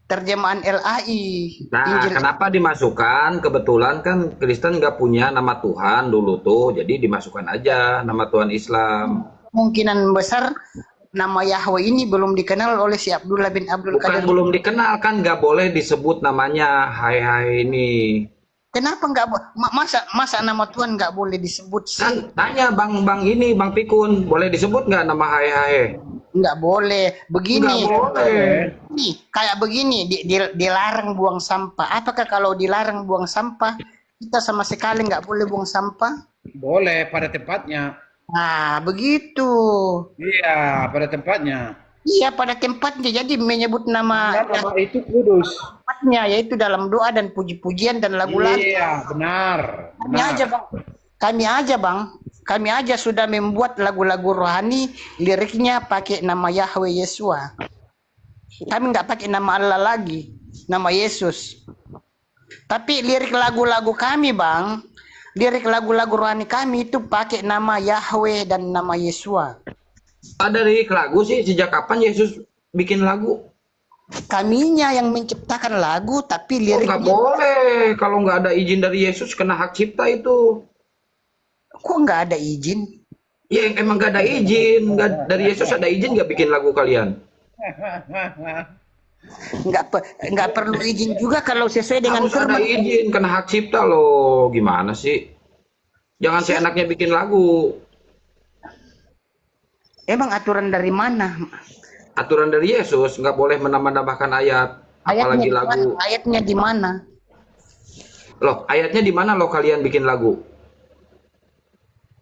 terjemahan LAI. Nah, kenapa dimasukkan? Kebetulan kan Kristen nggak punya nama Tuhan dulu tuh, jadi dimasukkan aja nama Tuhan Islam. Kemungkinan besar nama Yahweh ini belum dikenal oleh si Abdullah bin Abdul Qadir. Bukan belum dikenal, kan nggak boleh disebut namanya hai ini. Kenapa nggak masa nama Tuhan nggak boleh disebut sih? Kan tanya Bang Pikun, boleh disebut nggak nama hai? Nggak boleh. Begini. Nggak boleh. Nih, kayak begini, dilarang buang sampah. Apakah kalau dilarang buang sampah, kita sama sekali nggak boleh buang sampah? Boleh pada tempatnya. Nah, begitu. Iya, pada tempatnya. Iya, pada tempatnya. Jadi menyebut nama itu kudus. tempatnya, yaitu dalam doa dan puji-pujian dan lagu-lagu. Iya, benar. Kami aja sudah membuat lagu-lagu rohani, liriknya pakai nama Yahweh Yesua. Kami nggak pakai nama Allah lagi, nama Yesus. Tapi lirik lagu-lagu kami, Bang, lirik lagu-lagu rohani kami itu pakai nama Yahweh dan nama Yesua. Ada lirik lagu sih, sejak kapan Yesus bikin lagu? Kaminya yang menciptakan lagu, tapi liriknya... nggak boleh, kalau nggak ada izin dari Yesus kena hak cipta itu. Kok nggak ada izin? Ya emang nggak ada izin, dari Yesus ada izin nggak bikin lagu kalian? Nggak perlu izin juga kalau sesuai dengan harus ada izin, kena hak cipta loh. Gimana sih? Jangan seenaknya bikin lagu. Emang aturan dari mana? Aturan dari Yesus, nggak boleh menambah-nambahkan ayat, apalagi lagu. Ayatnya di mana? Loh, ayatnya di mana lo kalian bikin lagu?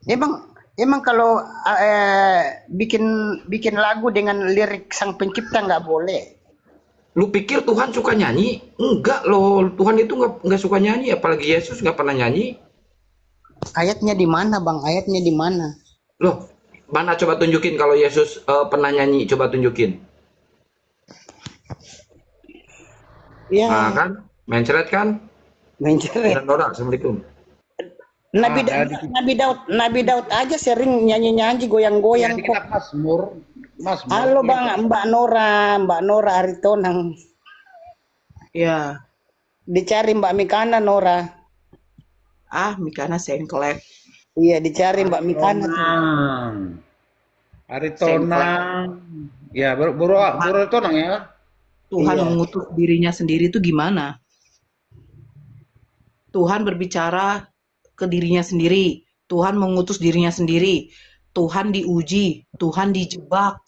Emang kalau bikin lagu dengan lirik sang pencipta nggak boleh? Lu pikir Tuhan suka nyanyi? Enggak loh, Tuhan itu nggak suka nyanyi, apalagi Yesus nggak pernah nyanyi. Ayatnya di mana, Bang? Ayatnya di mana? Loh, mana coba tunjukin kalau Yesus pernah nyanyi, coba tunjukin. Ya. Nah, kan? Mencret kan? Mencret. Assalamualaikum. Nabi Daud aja sering nyanyi goyang-goyang kok. Mazmur. Halo Bang, Mbak Nora Aritonang. Ya. Dicari Mbak Mikana Nora. Mikana sengklek. Iya, dicari Mbak Mikana. Aritonang. Ya, baru Aritonang ya. Tuhan Iya. mengutus dirinya sendiri itu gimana? Tuhan berbicara ke dirinya sendiri. Tuhan mengutus dirinya sendiri. Tuhan diuji. Tuhan dijebak.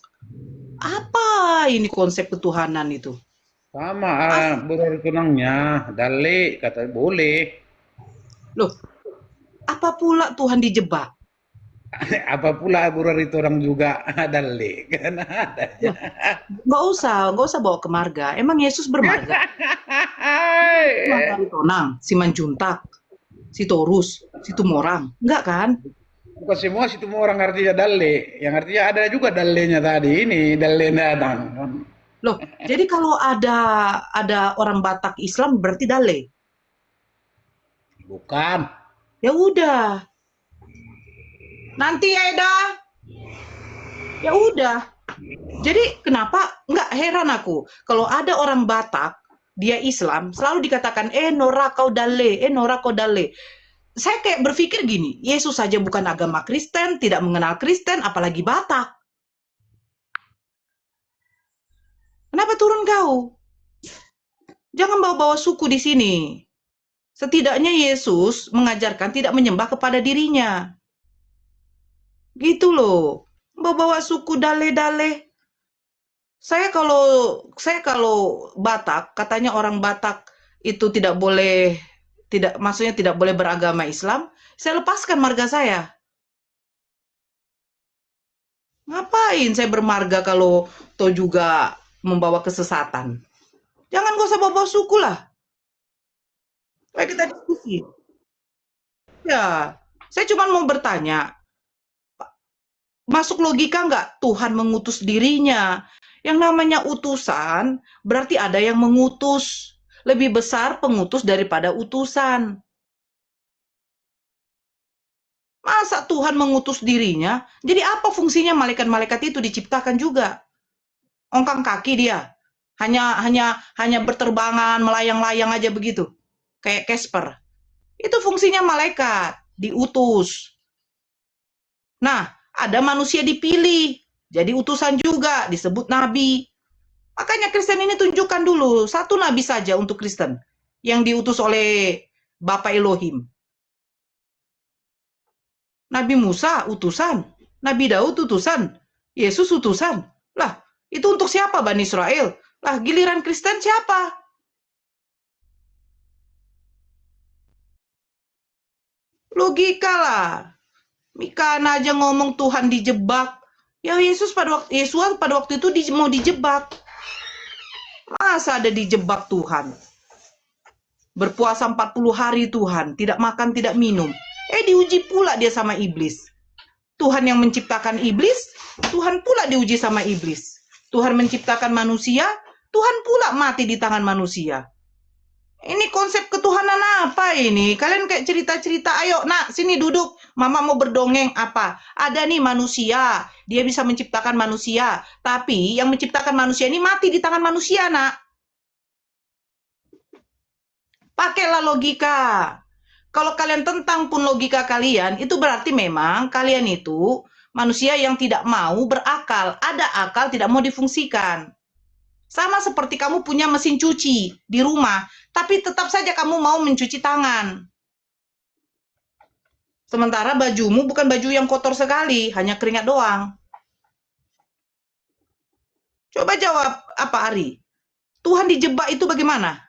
Apa ini konsep ketuhanan itu? Sama Ah, Bro Tunangnya, Dale kata boleh. loh, apa pula Tuhan dijebak? Apa pula Bro itu orang juga Dale kan adanya. Loh, nggak usah bawa ke marga. Emang Yesus bermarga? Cuma dari Tonang, si Manjuntak, si Torus, si Tumorang. Enggak kan? Bukan semua situ orang artinya Dale, yang artinya ada juga Dallenya tadi ini Dalle datang. Loh, jadi kalau ada orang Batak Islam berarti Dale. Bukan. Ya udah. Nanti ya Eda. Ya udah. Jadi kenapa nggak heran aku kalau ada orang Batak dia Islam selalu dikatakan Nora kau Dale, Nora kau Dale. Saya kayak berpikir gini, Yesus saja bukan agama Kristen, tidak mengenal Kristen, apalagi Batak. Kenapa turun kau? Jangan bawa-bawa suku di sini. Setidaknya Yesus mengajarkan tidak menyembah kepada dirinya. Gitu loh. Bawa-bawa suku dale-dale. Saya kalau Batak, katanya orang Batak itu maksudnya tidak boleh beragama Islam, saya lepaskan marga saya. Ngapain saya bermarga kalau toh juga membawa kesesatan? Jangan gak usah bawa-bawa suku lah. Kayak kita diskusi. Ya, saya cuma mau bertanya, masuk logika nggak Tuhan mengutus dirinya? Yang namanya utusan berarti ada yang mengutus. Lebih besar pengutus daripada utusan. Masa Tuhan mengutus dirinya? Jadi apa fungsinya malaikat-malaikat itu diciptakan juga? Ongkang kaki dia. Hanya berterbangan, melayang-layang aja begitu. Kayak Casper. Itu fungsinya malaikat, diutus. Nah, ada manusia dipilih, jadi utusan juga, disebut nabi. Makanya Kristen ini tunjukkan dulu, satu nabi saja untuk Kristen, yang diutus oleh Bapa Elohim. Nabi Musa utusan, Nabi Daud utusan, Yesus utusan. Lah, itu untuk siapa Bani Israel? Lah, giliran Kristen siapa? Logika lah. Mikana aja ngomong Tuhan dijebak. Ya Yesus pada waktu itu mau dijebak. Masa ada dijebak Tuhan? Berpuasa 40 hari Tuhan, tidak makan, tidak minum. Diuji pula dia sama iblis. Tuhan yang menciptakan iblis, Tuhan pula diuji sama iblis. Tuhan menciptakan manusia, Tuhan pula mati di tangan manusia. Ini konsep ketuhanan apa ini? Kalian kayak cerita-cerita, ayo nak sini duduk, mama mau berdongeng apa? Ada nih manusia, dia bisa menciptakan manusia, tapi yang menciptakan manusia ini mati di tangan manusia nak. Pakailah logika. Kalau kalian tentang pun logika kalian, itu berarti memang kalian itu manusia yang tidak mau berakal. Ada akal tidak mau difungsikan. Sama seperti kamu punya mesin cuci di rumah, tapi tetap saja kamu mau mencuci tangan. Sementara bajumu bukan baju yang kotor sekali, hanya keringat doang. Coba jawab apa Ari? Tuhan dijebak itu bagaimana?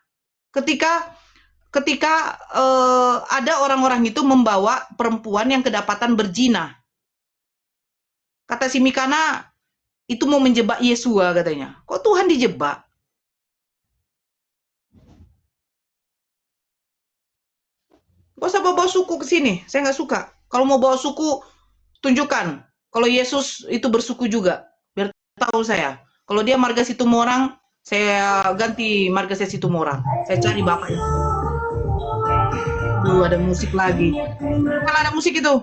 Ketika ada orang-orang itu membawa perempuan yang kedapatan berzina. Kata si Mikana, itu mau menjebak Yesua katanya. Kok Tuhan dijebak? Gak usah bawa suku ke sini, saya nggak suka. Kalau mau bawa suku, tunjukkan. Kalau Yesus itu bersuku juga, biar tahu saya. Kalau dia marga Situmorang, saya ganti marga saya Situmorang. Saya cari bapak itu. Ada musik lagi. Kalau ada musik itu.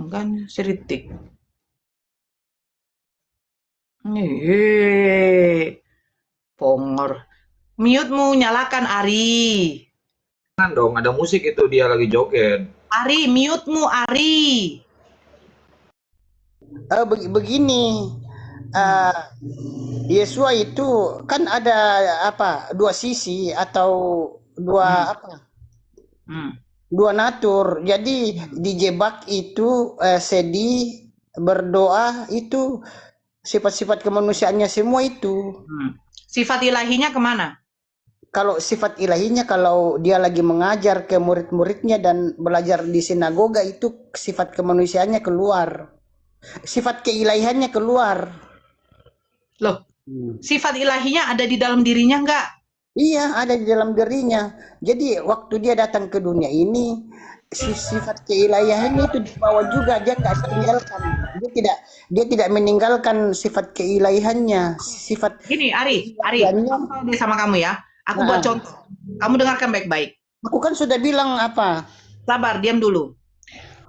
Kan seritik. Pongor. Mute-mu nyalakan Ari. Jangan dong, ada musik itu dia lagi joget. Ari, mute-mu Ari. Begini, eh, Yesua itu kan ada apa? Dua sisi atau Hmm. dua apa? Hmm. Dua natur. Jadi dijebak itu sedih, berdoa itu sifat-sifat kemanusiaannya semua itu. Hmm. Sifat ilahinya kemana? Kalau sifat ilahinya kalau dia lagi mengajar ke murid-muridnya dan belajar di sinagoga itu sifat kemanusiaannya keluar. Sifat keilahiannya keluar. Loh, sifat ilahinya ada di dalam dirinya enggak? Iya, ada di dalam dirinya. Jadi waktu dia datang ke dunia ini, sifat keilahiannya itu dibawa juga, dia tidak tinggalkan. Dia tidak meninggalkan sifat keilahiannya, sifat Gini, Ari, keilahiannya. aku tahu deh sama kamu ya. Aku buat Nah, contoh. Kamu dengarkan baik-baik. aku kan sudah bilang apa? Sabar, diam dulu.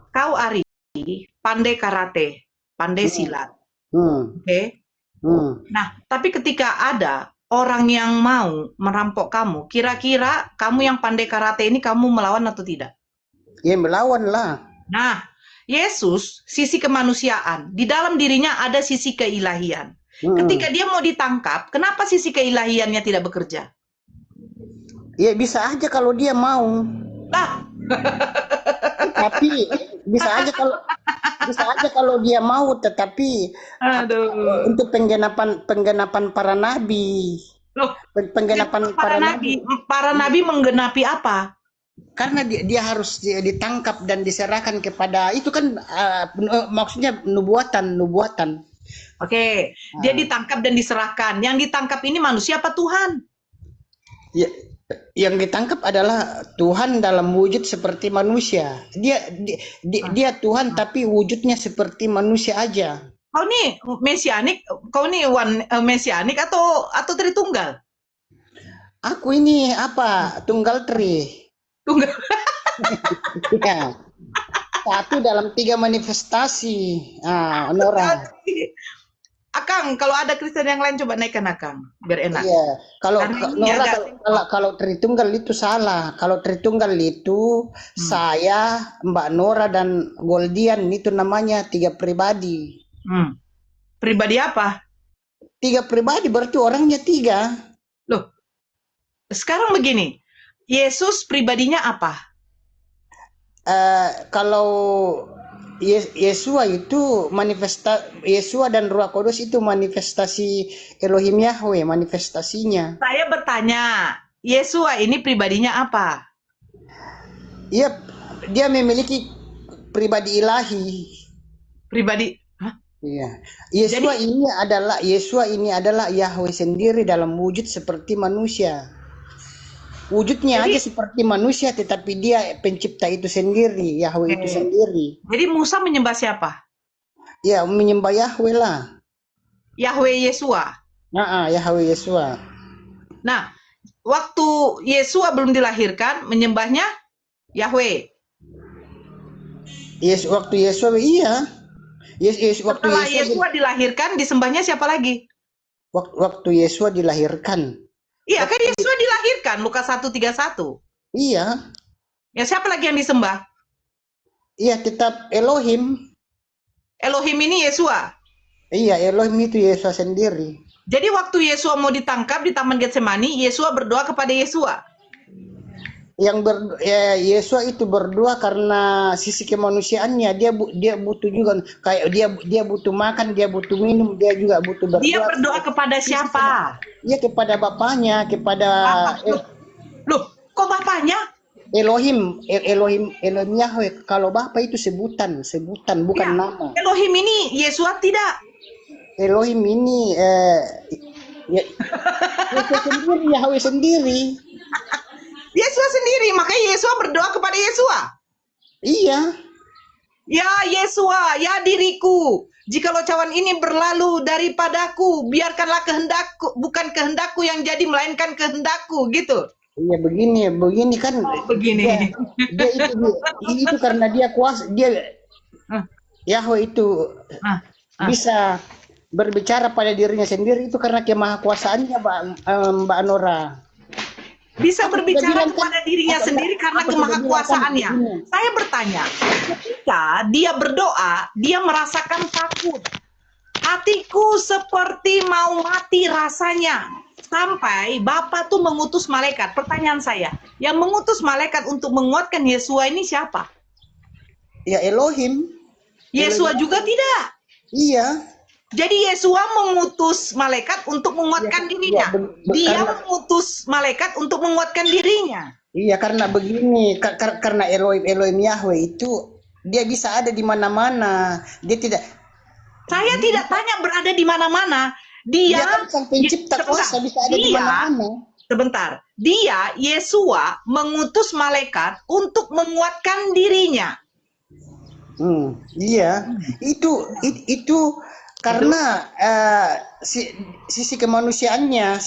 Kau Ari, pandai karate, pandai Hmm, silat, hmm, oke? hmm. Nah, tapi ketika ada orang yang mau merampok kamu, kira-kira kamu yang pandai karate ini kamu melawan atau tidak? Ya melawan lah. Nah, Yesus, sisi kemanusiaan, di dalam dirinya ada sisi keilahian. Hmm. Ketika dia mau ditangkap, kenapa sisi keilahiannya tidak bekerja? Ya bisa aja kalau dia mau, Lah, tapi bisa aja kalau dia mau, tetapi aduh. untuk penggenapan para nabi, Loh, penggenapan para nabi. para nabi menggenapi apa? Karena dia harus ditangkap dan diserahkan kepada itu kan maksudnya nubuatan. Oke, dia ditangkap dan diserahkan. Yang ditangkap ini manusia apa Tuhan? Ya, yang ditangkap adalah Tuhan dalam wujud seperti manusia. Dia Tuhan tapi wujudnya seperti manusia aja. Kau nih mesianik, kau nih mesianik atau Tritunggal? Aku ini apa? Tunggal Tri. Tunggal. Ya. Satu dalam 3 manifestasi. Nora. Akang, kalau ada Kristen yang lain coba naikkan Akang, biar enak. Iya, kalau Karena ini Nora agak kalau Tritunggal itu salah. Kalau Tritunggal itu saya, Mbak Nora dan Goldian itu namanya 3 pribadi. Pribadi apa? 3 pribadi berarti orangnya 3. Loh, sekarang begini, Yesus pribadinya apa? Kalau Yesua itu Yesua dan Roh Kudus itu manifestasi Elohim Yahweh, manifestasinya. Saya bertanya, Yesua ini pribadinya apa? Iya, dia memiliki pribadi ilahi. Pribadi, hah? Iya. Yesua ini adalah Yahweh sendiri dalam wujud seperti manusia. Wujudnya Jadi, aja seperti manusia, tetapi dia pencipta itu sendiri, Yahweh itu sendiri. jadi Musa menyembah siapa? Ya, menyembah Yahweh lah. Yahweh Yesua. Yahweh Yesua. Nah, waktu Yesua belum dilahirkan, menyembahnya Yahweh. Waktu Yesua, iya. Waktu Setelah Yesua dilahirkan, disembahnya siapa lagi? Waktu Yesua dilahirkan. Iya, kan Yesua dilahirkan, Lukas 1:31. Iya. Ya, siapa lagi yang disembah? Iya, tetap Elohim. Elohim ini Yesua. Iya, Elohim itu Yesua sendiri. Jadi waktu Yesua mau ditangkap di Taman Getsemani, Yesua berdoa kepada Yesua. Yesua itu berdoa karena sisi kemanusiaannya, dia butuh juga, kayak dia butuh makan, dia butuh minum, dia juga butuh berdoa. Dia berdoa kepada siapa? Iya, kepada bapaknya, kepada Loh, kok bapaknya? Elohim Yahweh. Kalau bapak itu sebutan bukan Ya, nama. Elohim ini Yesua tidak. Elohim ini Yesua sendiri, Yahweh sendiri. Yesua sendiri, makanya Yesua berdoa kepada Yesua. Iya. Ya Yesua, ya diriku, jikalau cawan ini berlalu daripadaku, biarkanlah kehendakku, bukan kehendakku yang jadi, melainkan kehendakku, gitu. Iya, begini kan. Begini. Dia itu karena dia kuasa, dia Yahweh itu bisa berbicara pada dirinya sendiri itu karena kemahakuasaannya, Mbak Nora. bisa Aku sudah berbicara bilang kan, kepada dirinya sendiri karena aku sudah bilang kan kemahakuasaannya. begini. Saya bertanya, ketika dia berdoa, dia merasakan takut. Hatiku seperti mau mati rasanya. Sampai Bapa tuh mengutus malaikat. Pertanyaan saya, yang mengutus malaikat untuk menguatkan Yesua ini siapa? Ya Elohim. Yesua juga tidak. Iya. Jadi Yesua mengutus malaikat untuk menguatkan dirinya. Dia mengutus malaikat untuk menguatkan dirinya. Iya, karena begini, karena Elohim Yahweh itu dia bisa ada di mana-mana. Dia tidak. Saya tidak tanya berada di mana-mana. Dia kan sang pencipta kuasa, bisa ada di mana-mana. Sebentar. Dia Yesua mengutus malaikat untuk menguatkan dirinya. Iya. Itu karena sisi kemanusiaannya.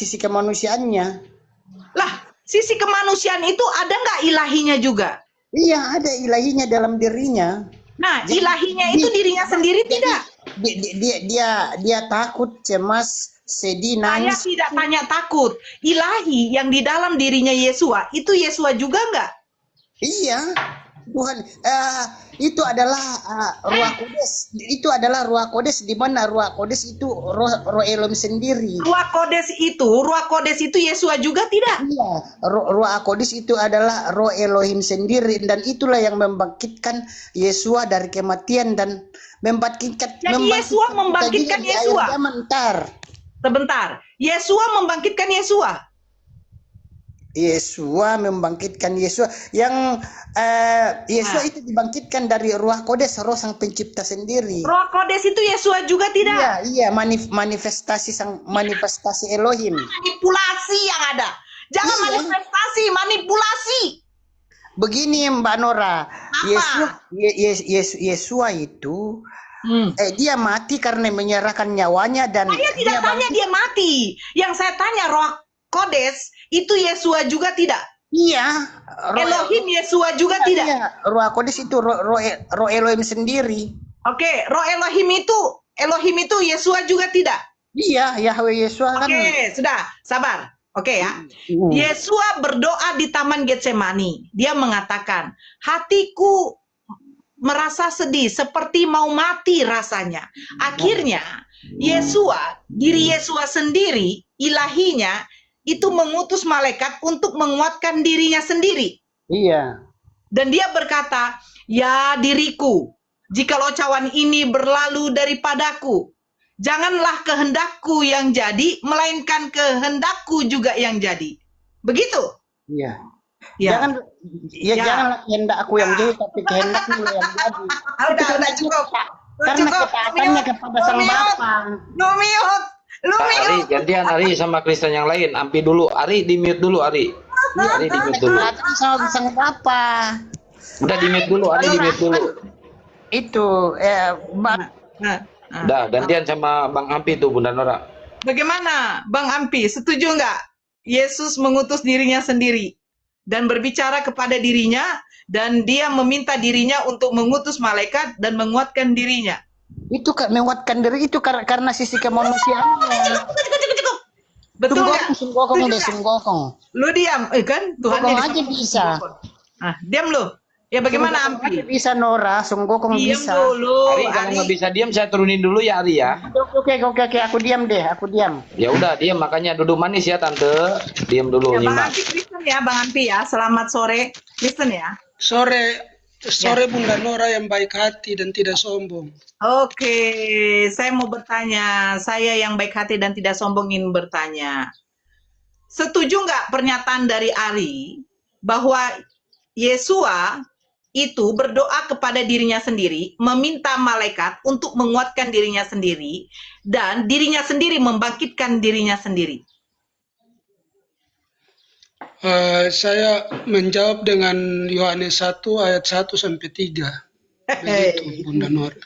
Lah, sisi kemanusiaan itu ada nggak ilahinya juga? Iya, ada ilahinya dalam dirinya. Nah, ilahinya itu dirinya sendiri tidak? Dia takut, cemas, sedih, nangis. Saya tidak tanya takut. Ilahi yang di dalam dirinya Yesua, itu Yesua juga nggak? Iya. Tuhan, itu adalah Ruah Kodes. Itu adalah Ruah Kodes, di mana Ruah Kodes itu roh Elohim sendiri. Ruah Kodes itu Yesua juga tidak? Iya, Ruah Kodes itu adalah roh Elohim sendiri, dan itulah yang membangkitkan Yesua dari kematian dan membangkitkan. Jadi Yesua membangkitkan Yesua. Sebentar, Yesua membangkitkan Yesua. Yesua membangkitkan Yesua yang Yesua itu dibangkitkan dari Ruah Kodes, roh sang pencipta sendiri. Ruah Kodes itu Yesua juga tidak? Iya, manifestasi Elohim. Manipulasi yang ada. Jangan manifestasi, manipulasi. Begini Mbak Nora, Yesua itu dia mati karena menyerahkan nyawanya, dan saya tidak tanya dia mati. Yang saya tanya Ruah Kodes itu Yesua juga tidak? Iya. Elohim Yesua juga tidak? Iya. Ruah Kodes itu roh Elohim sendiri. Oke, roh Elohim itu Yesua juga tidak? Iya, Yahweh Yesua kan. Oke, sudah, sabar. Oke ya. Yesua berdoa di Taman Getsemani. Dia mengatakan, hatiku merasa sedih seperti mau mati rasanya. Akhirnya diri Yesua sendiri, ilahinya itu mengutus malaikat untuk menguatkan dirinya sendiri. Iya. Dan dia berkata, ya diriku, jikalau cawan ini berlalu daripadaku, janganlah kehendakku yang jadi, melainkan kehendakku juga yang jadi. Begitu? Iya. Ya. Janganlah kehendak aku yang jadi, tapi kehendakmu yang jadi. Udah cukup. Karena ketaatannya kepada Sang Bapa. Ari, gantian Ari sama Kristen yang lain. Ampi dulu. Ari di mute dulu Ari. Ari di mute dulu. Sama Sang Bapa. Udah di mute dulu, Ari di mute dulu. Itu Udah gantian sama Bang Ampi tuh Bunda Nora. Bagaimana Bang Ampi, setuju nggak Yesus mengutus dirinya sendiri dan berbicara kepada dirinya, dan dia meminta dirinya untuk mengutus malaikat dan menguatkan dirinya? Itu menguatkan diri itu karena sisi kemanusiaannya. Cukup. Betul nggak? Sunggokong. Lu diam, kan Tuhan aja bisa. Diam lu. Ya bagaimana Ampi? Bisa Nora, Sunggokong bisa. Diam dulu. Ari kalau nggak bisa diam saya turunin dulu ya Ari ya. Oke, aku diam deh, Ya udah diam, makanya duduk manis ya Tante. Diam dulu Ya, Bang nyimak. Ampi Kristen ya, Bang Ampi ya. Selamat sore Kristen ya. Sore Bunda Nora yang baik hati dan tidak sombong. Oke, saya mau bertanya. Saya yang baik hati dan tidak sombong ingin bertanya. Setuju nggak pernyataan dari Ari bahwa Yesua itu berdoa kepada dirinya sendiri, meminta malaikat untuk menguatkan dirinya sendiri, dan dirinya sendiri membangkitkan dirinya sendiri? Saya menjawab dengan Yohanes 1 ayat 1 sampai 3. Begitu Bunda Nora.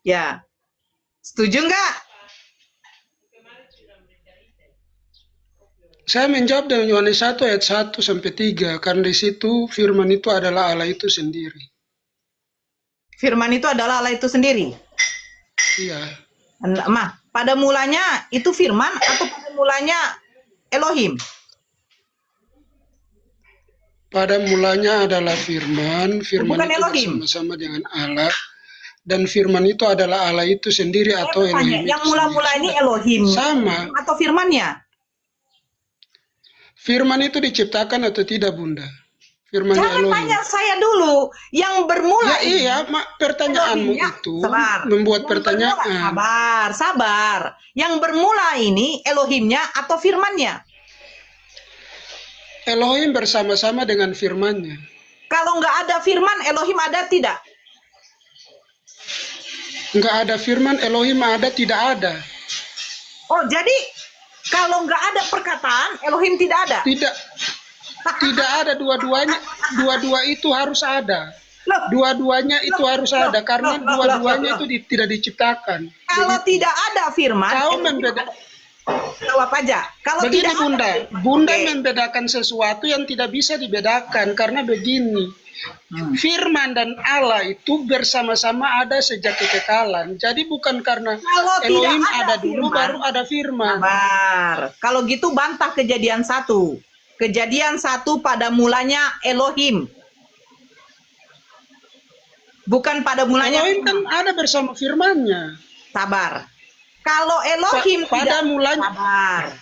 Ya, setuju nggak? Saya menjawab dengan Yohanes 1 ayat 1 sampai 3 karena di situ firman itu adalah Allah itu sendiri. Firman itu adalah Allah itu sendiri. Iya. Pada mulanya itu firman atau pada mulanya Elohim? Pada mulanya adalah firman, firman Bukan itu Elohim. bersama-sama dengan Allah, dan firman itu adalah Allah itu sendiri Saya atau bertanya, Elohim yang itu mula-mula sendiri. ini Sudah. Elohim Sama. atau firmannya? Firman itu diciptakan atau tidak, Bunda? Firmannya Jangan Elohim. tanya saya dulu. Yang bermula Ya ini iya, pertanyaanmu Elohimnya, itu sabar. membuat Yang pertanyaan. bermula, sabar. Yang bermula ini Elohimnya atau firmannya? Elohim bersama-sama dengan firman-Nya. Kalau nggak ada firman, Elohim ada tidak? Nggak ada firman, Elohim ada, tidak ada. Oh, jadi kalau nggak ada perkataan, Elohim tidak ada? Tidak, tidak ada dua-duanya. Dua-dua itu harus ada. Loh, Dua-duanya itu harus ada karena loh. dua-duanya itu tidak diciptakan. Kalau Jadi, tidak ada firman, kau Elohim membeda. ada. Jawab aja. Kalau Begini, tidak Bunda, ada, Bunda Oke. membedakan sesuatu yang tidak bisa dibedakan karena begini. Firman dan Allah itu bersama-sama ada sejak kekekalan. Jadi bukan karena Kalau Elohim tidak ada ada dulu firman, baru ada firman. Sabar. Kalau gitu bantah Kejadian 1. Kejadian 1 pada mulanya Elohim. Bukan pada mulanya Elohim kan firman. ada bersama firman-Nya. Sabar. Kalau Elohim Pada tidak mulanya,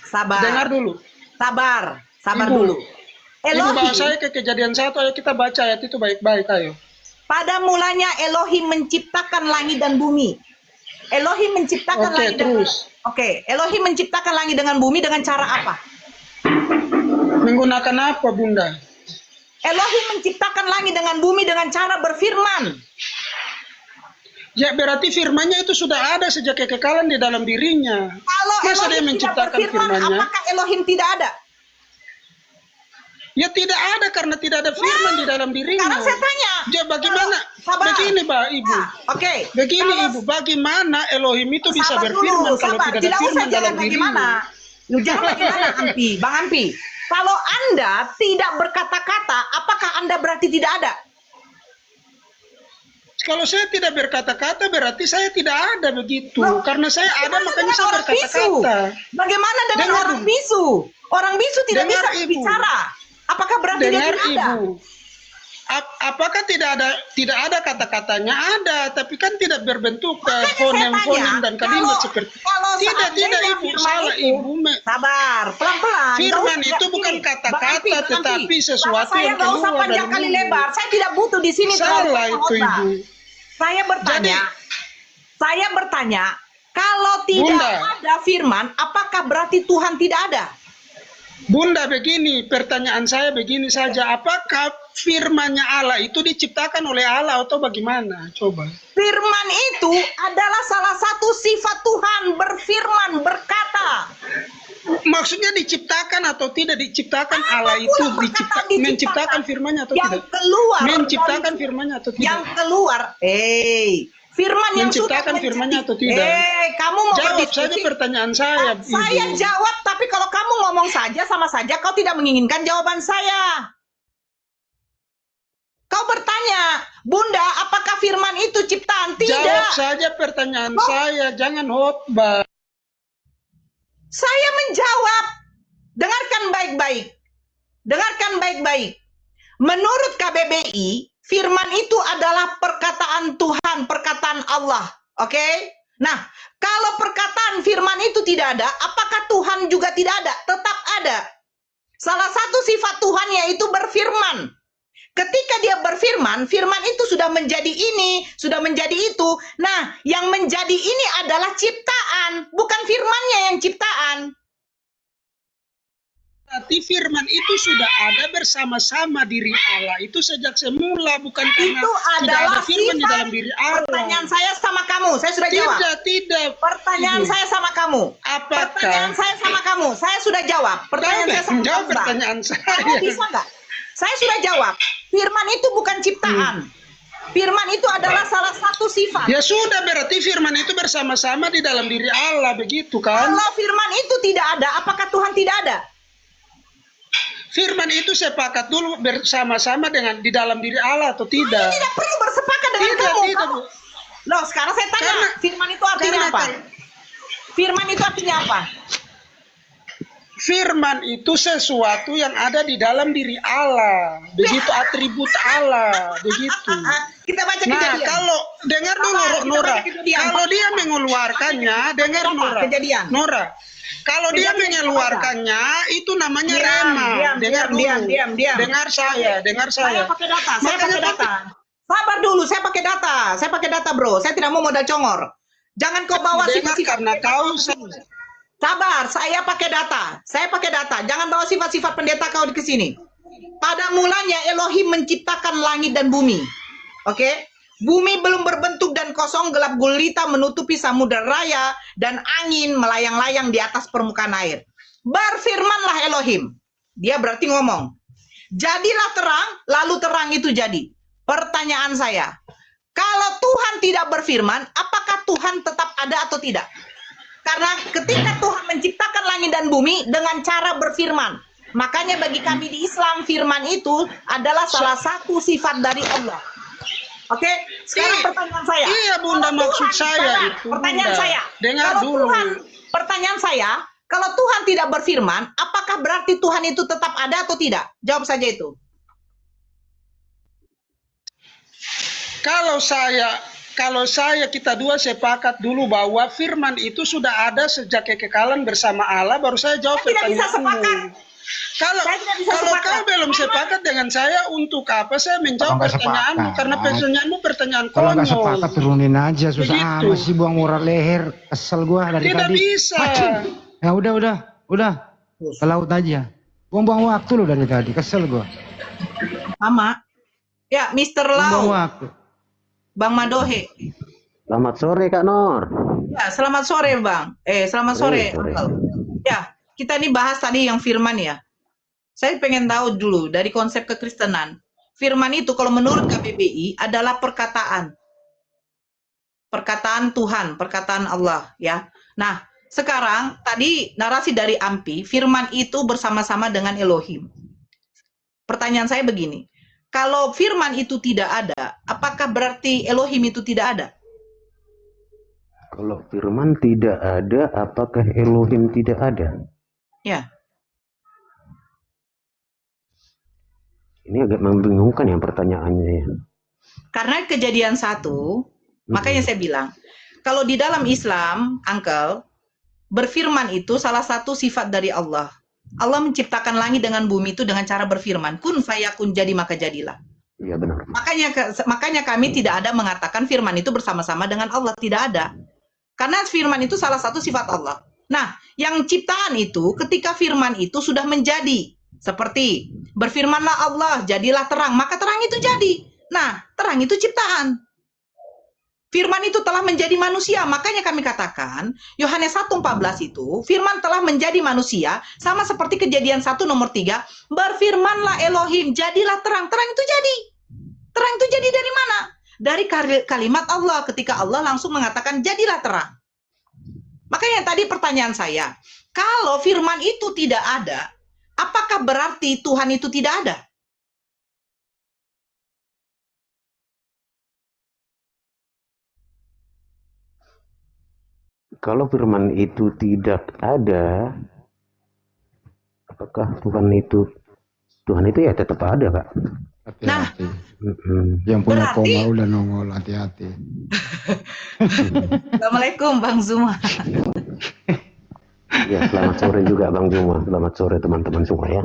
sabar. dengar dulu. Sabar Ibu. dulu. Ibu bawa Elohim saya ke Kejadian 1, ayo kita baca ayat itu baik-baik, ayo. pada mulanya Elohim menciptakan langit dan bumi. Elohim menciptakan Oke, langit terus. Elohim menciptakan langit dengan bumi dengan cara apa? Menggunakan apa, Bunda? Elohim menciptakan langit dengan bumi dengan cara berfirman. Ya berarti firman-Nya itu sudah ada sejak kekekalan di dalam dirinya. Kalau Masa dia Elohim tidak menciptakan berfirman, firman-Nya? apakah Elohim tidak ada? Ya tidak ada karena tidak ada firman di dalam dirinya. Sekarang saya tanya. Ya bagaimana? Sabar. Begini, Mbak Ibu. Nah, Oke. Begini, Kalau- Ibu, bagaimana Elohim itu bisa Sabar berfirman dulu, kalau sabar. tidak ada Tidak usah firman jangan dalam bagaimana. dirinya? Lu jangan bagaimana, Ampi. Bang Ampi. Kalau Anda tidak berkata-kata, apakah Anda berarti tidak ada? Kalau saya tidak berkata-kata berarti saya tidak ada begitu. Loh, Karena saya ada bagaimana makanya dengan saya orang bisu? berkata-kata. Bagaimana dengan Dengar orang dulu. bisu? Orang bisu tidak Dengar, bisa Ibu. berbicara. Apakah berarti dia Dengar, tidak ada? Ibu. Apakah tidak ada kata-katanya? Ada, tapi kan tidak berbentuk Makanya saya fonem-fonem tanya, dan kalimat kalau- seperti kalau tidak seandainya Ibu, firman salah itu- Ibu. Sabar, pelan-pelan. Firman Nggak usah itu bukan gini. kata-kata, Bang Ampi, tetapi sesuatu saya yang nggak usah keluar panjang dari kali mulut. lebar. Saya tidak butuh di sini terlalu Salah itu, khotbah. Ibu. Saya bertanya, kalau tidak Bunda. ada firman, apakah berarti Tuhan tidak ada? Bunda, begini, pertanyaan saya begini saja. Apakah firman-Nya Allah itu diciptakan oleh Allah atau bagaimana? Coba. Firman itu adalah salah satu sifat Tuhan, berfirman, berkata. Maksudnya diciptakan atau tidak diciptakan? Apa Allah itu pula perkataan menciptakan firman-Nya atau yang tidak? keluar Menciptakan dari- firman-Nya atau tidak? yang keluar, firman yang Menciptakan sudah firman-Nya atau tidak? kamu mau Jawab berdiskusi? saja pertanyaan saya, Ibu. Saya jawab, tapi kalau kamu ngomong saja sama saja kau tidak menginginkan jawaban saya. Kau bertanya, Bunda, apakah firman itu ciptaan? Tidak. Jawab saja pertanyaan saya, jangan khotbah. Saya menjawab. Dengarkan baik-baik. Dengarkan baik-baik. Menurut KBBI, firman itu adalah perkataan Tuhan, perkataan Allah. Oke? Nah, kalau perkataan firman itu tidak ada, apakah Tuhan juga tidak ada? Tetap ada. Salah satu sifat Tuhan yaitu berfirman. Ketika dia berfirman, firman itu sudah menjadi ini, sudah menjadi itu. Nah, yang menjadi ini adalah ciptaan, bukan firmannya yang ciptaan. Berarti firman itu sudah ada bersama-sama diri Allah. Itu sejak semula, bukan karena Itu tidak adalah ada firman di sifat. dalam diri Allah. Pertanyaan saya sama kamu, saya sudah jawab. Tidak. Pertanyaan Ibu. saya sama kamu. Apakah? Pertanyaan saya sama kamu, saya sudah jawab. Pertanyaan saya sama Jawab kamu. Bang. pertanyaan saya. Kamu bisa nggak? Saya sudah jawab. Firman itu bukan ciptaan. Firman itu adalah salah satu sifat. Ya sudah, berarti firman itu bersama-sama di dalam diri Allah, begitu kan? Kalau firman itu tidak ada, apakah Tuhan tidak ada? Firman itu sepakat dulu bersama-sama dengan di dalam diri Allah atau Saya tidak? tidak perlu bersepakat dengan Tidak, kamu. tidak, Kamu- Bu. Loh, sekarang saya tanya, Karena- firman itu artinya karena apa? kan- Firman itu artinya apa? firman itu sesuatu yang ada di dalam diri Allah. Begitu atribut Allah, begitu. Kita baca Nah, kejadian. kalau dengar dulu Nora, kalau dia mengeluarkannya, dengar Nora. Kejadian. Nora, kalau dia mengeluarkannya itu namanya rema. Dengar dulu. Dengar saya. Saya pakai data, Sabar dulu, saya pakai data, bro. Saya tidak mau modal congor. Jangan kau bawa Dengar sifat-sifat. karena kau Sabar, saya pakai data. Jangan bawa sifat-sifat pendeta kau ke sini. Pada mulanya Elohim menciptakan langit dan bumi. Oke? Bumi belum berbentuk dan kosong, gelap gulita menutupi samudera raya, dan angin melayang-layang di atas permukaan air. Berfirmanlah Elohim. Dia berarti ngomong. Jadilah terang, lalu terang itu jadi. Pertanyaan saya, kalau Tuhan tidak berfirman, apakah Tuhan tetap ada atau tidak? Karena ketika Tuhan menciptakan langit dan bumi dengan cara berfirman. Makanya bagi kami di Islam, firman itu adalah salah satu sifat dari Allah. Oke, sekarang pertanyaan saya. Iya Bunda, maksud saya itu. Pertanyaan Bunda. saya. Dengar dulu. Pertanyaan saya, kalau Tuhan tidak berfirman, apakah berarti Tuhan itu tetap ada atau tidak? Jawab saja itu. Kalau saya kita dua sepakat dulu bahwa firman itu sudah ada sejak kekekalan bersama Allah, baru saya jawab Saya tidak bisa pertanyaanmu. sepakat. Kalau Saya tidak bisa sepakat. kau belum sepakat dengan saya, untuk apa saya menjawab Kalau nggak pertanyaanmu? sepakat. Karena pertanyaanmu pertanyaan Kalau nggak konyol. sepakat turunin aja, susah Begitu. amat sih buang murah leher. Kesel gua dari Tidak tadi. bisa. Ya udah. Ke laut aja. Buang-buang waktu lu dari tadi, kesel gua. Sama. Ya, Mr. Buang Lau, waktu. Bang Madohe. Selamat sore Kak Nor. Ya, selamat sore, Bang. Selamat sore, Sore. Uncle. Ya, kita ini bahas tadi yang firman ya. Saya pengen tahu dulu dari konsep kekristenan. Firman itu kalau menurut KBBI adalah perkataan. Perkataan Tuhan, perkataan Allah ya. Nah, sekarang tadi narasi dari Ampi, firman itu bersama-sama dengan Elohim. Pertanyaan saya begini. Kalau firman itu tidak ada, apakah berarti Elohim itu tidak ada? Kalau firman tidak ada, apakah Elohim tidak ada? Ya. Ini agak membingungkan ya pertanyaannya ya. Karena kejadian 1, makanya saya bilang, kalau di dalam Islam, Uncle, berfirman itu salah satu sifat dari Allah. Allah menciptakan langit dengan bumi itu dengan cara berfirman, kun fayakun, jadi maka jadilah. Iya benar. Makanya kami tidak ada mengatakan firman itu bersama-sama dengan Allah, tidak ada. Karena firman itu salah satu sifat Allah. Nah, yang ciptaan itu ketika firman itu sudah menjadi, seperti berfirmanlah Allah, jadilah terang, maka terang itu jadi. Nah, terang itu ciptaan. Firman itu telah menjadi manusia, makanya kami katakan Yohanes 1:14 itu firman telah menjadi manusia, sama seperti kejadian 1 nomor 3, berfirmanlah Elohim, jadilah terang. Terang itu jadi. Terang itu jadi dari mana? Dari kalimat Allah, ketika Allah langsung mengatakan jadilah terang. Makanya tadi pertanyaan saya, kalau firman itu tidak ada, apakah berarti Tuhan itu tidak ada? Kalau firman itu tidak ada, apakah Tuhan itu ya tetap ada, Kak? Hati-hati. Mm-mm. Yang punya Berarti- koma udah nongol, hati-hati. Assalamualaikum Bang Zuma. Ya, selamat sore juga Bang Juma. Selamat sore teman-teman semua ya.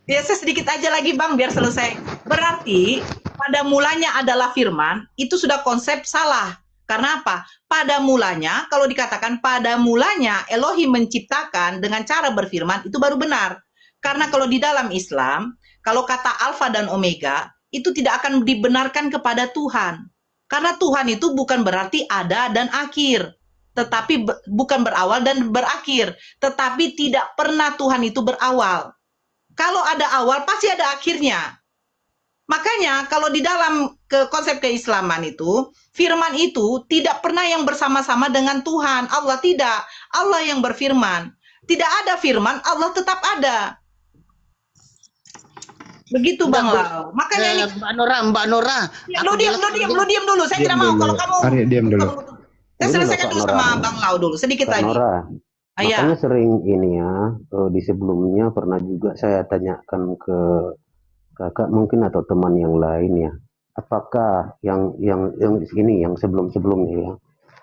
Ya, saya sedikit aja lagi Bang, biar selesai. Berarti pada mulanya adalah firman, itu sudah konsep salah. Karena apa? Pada mulanya, kalau dikatakan pada mulanya Elohim menciptakan dengan cara berfirman, itu baru benar. Karena kalau di dalam Islam, kalau kata Alfa dan Omega, itu tidak akan dibenarkan kepada Tuhan. Karena Tuhan itu bukan berarti ada dan akhir. Tetapi bukan berawal dan berakhir. Tetapi tidak pernah Tuhan itu berawal. Kalau ada awal, pasti ada akhirnya. Makanya kalau di dalam konsep keislaman itu, firman itu tidak pernah yang bersama-sama dengan Tuhan. Allah tidak. Allah yang berfirman. Tidak ada firman, Allah tetap ada. Begitu Bang Lau. Makanya ini Mbak Nora. ya, lu diam dulu. Saya tidak mau kalau kamu Ari, diam dulu. Saya selesaikan dulu sama Bang Lau dulu, sedikit Kak lagi. Nora, Makanya Ayah, sering ini ya, di sebelumnya pernah juga saya tanyakan ke kakak mungkin atau teman yang lain ya, apakah yang ini yang sebelum-sebelumnya ya,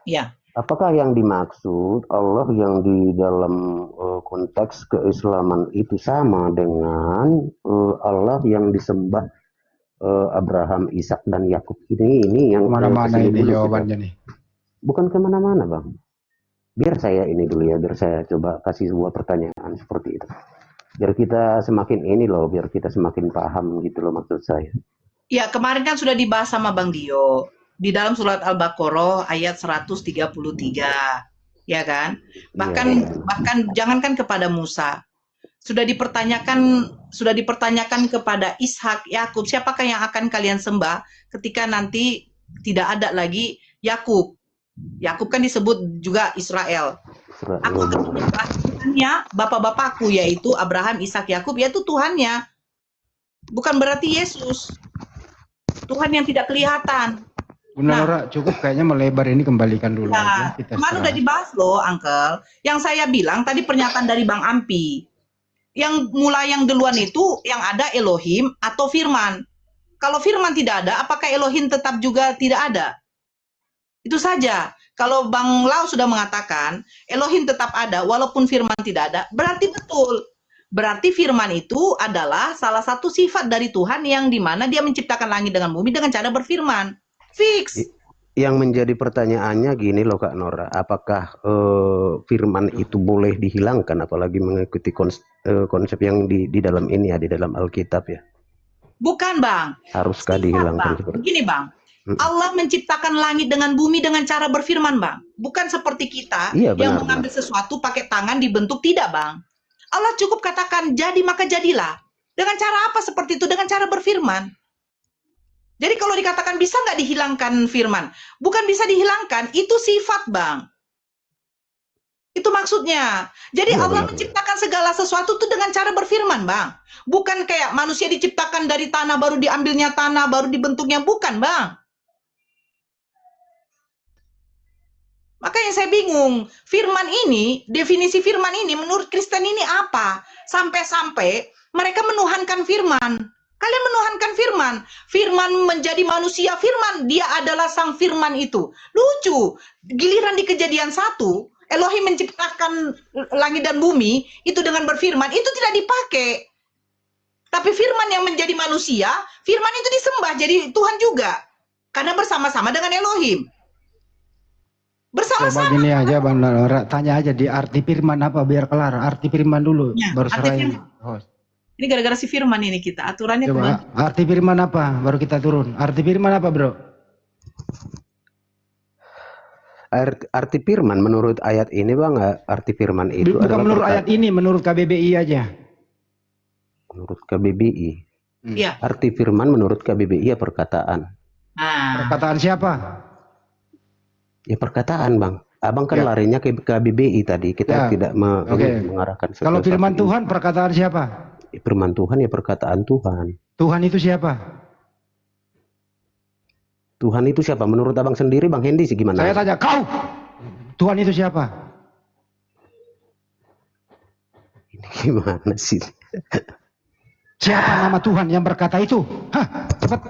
ya. apakah yang dimaksud Allah yang di dalam konteks keislaman itu sama dengan Allah yang disembah Abraham, Ishak dan Yakub ini yang Kemana-mana kesini ini dulu kita, jawabannya nih. bukan kemana-mana bang. Biar saya ini dulu ya, biar saya coba kasih sebuah pertanyaan seperti itu. Biar kita semakin ini loh, biar kita semakin paham gitu loh maksud saya. Ya, kemarin kan sudah dibahas sama Bang Dio di dalam surat Al-Baqarah ayat 133. Ya kan? Iya, Bahkan jangankan kepada Musa, sudah dipertanyakan kepada Ishak, Yakub, siapakah yang akan kalian sembah ketika nanti tidak ada lagi Yakub. Yakub kan disebut juga Israel. Aku akan menyembah Tuhannya bapak-bapakku, yaitu Abraham, Ishak, Yakub, yaitu Tuhannya. Bukan berarti Yesus. Tuhan yang tidak kelihatan. Bunda Laura, cukup kayaknya melebar ini, kembalikan dulu aja. Kita kemarin udah dibahas loh, Uncle. Yang saya bilang tadi pernyataan dari Bang Ampi. Yang mulai yang duluan itu yang ada Elohim atau firman. Kalau firman tidak ada, apakah Elohim tetap juga tidak ada? Itu saja. Kalau Bang Lau sudah mengatakan Elohim tetap ada walaupun firman tidak ada, berarti betul. Berarti firman itu adalah salah satu sifat dari Tuhan yang dimana dia menciptakan langit dengan bumi dengan cara berfirman. Fix. Yang menjadi pertanyaannya gini loh Kak Nora, apakah firman itu boleh dihilangkan apalagi mengikuti konsep yang di dalam ini ya, di dalam Alkitab ya? Bukan Bang. Haruskah Sifat, dihilangkan? Bang. Begini Bang, Allah menciptakan langit dengan bumi dengan cara berfirman Bang. Bukan seperti kita Iya, yang benar, mengambil sesuatu pakai tangan dibentuk, tidak Bang. Allah cukup katakan jadi maka jadilah. Dengan cara apa seperti itu? Dengan cara berfirman. Jadi kalau dikatakan bisa nggak dihilangkan firman? Bukan bisa dihilangkan, itu sifat Bang. Itu maksudnya. Jadi Iya, Allah benar. menciptakan segala sesuatu itu dengan cara berfirman Bang. Bukan kayak manusia diciptakan dari tanah, baru diambilnya tanah, baru dibentuknya. Bukan Bang. Makanya saya bingung, firman ini, definisi firman ini menurut Kristen ini apa? Sampai-sampai mereka menuhankan firman. Kalian menuhankan firman. Firman menjadi manusia, firman. Dia adalah sang firman itu. Lucu. Giliran di Kejadian 1, Elohim menciptakan langit dan bumi, itu dengan berfirman, itu tidak dipakai. Tapi firman yang menjadi manusia, firman itu disembah jadi Tuhan juga. Karena bersama-sama dengan Elohim. Coba gini aja Bang Laura, tanya aja di arti firman apa biar kelar. Arti firman dulu, Ya, baru arti serahin. firman. Ini gara-gara si firman ini kita aturannya Coba arti firman apa, baru kita turun. Arti firman apa bro? Arti firman menurut ayat ini Bang, arti firman itu Bukan adalah menurut ayat ini, menurut KBBI aja. Menurut KBBI. Iya. Arti firman menurut KBBI ya perkataan. Perkataan siapa? Ya perkataan Bang. Abang kan larinya ke KBBI tadi. Kita tidak mengarahkan. Kalau firman Tuhan perkataan siapa? Firman Tuhan ya perkataan Tuhan. Tuhan itu siapa? Tuhan itu siapa? Menurut abang sendiri Bang Hendy sih gimana? Saya tanya kau. Tuhan itu siapa? Ini gimana sih? Siapa nama Tuhan yang berkata itu? Hah, cepat.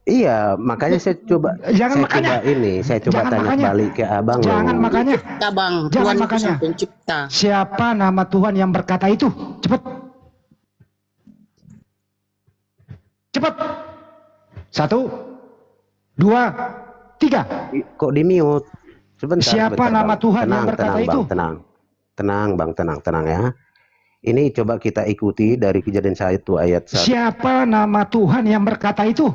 Iya, makanya saya coba. Saya coba tanya balik ke abang. Jangan makanya. Pencipta Bang. Jangan Tuhan makanya. itu pencipta. Siapa nama Tuhan yang berkata itu? Cepat. Cepat. 1, 2, 3. Kok di mute? Sebentar. Siapa nama Tuhan yang berkata itu? Tenang Bang, tenang ya. Ini coba kita ikuti dari Kejadian 1 ayat 1. Siapa nama Tuhan yang berkata itu?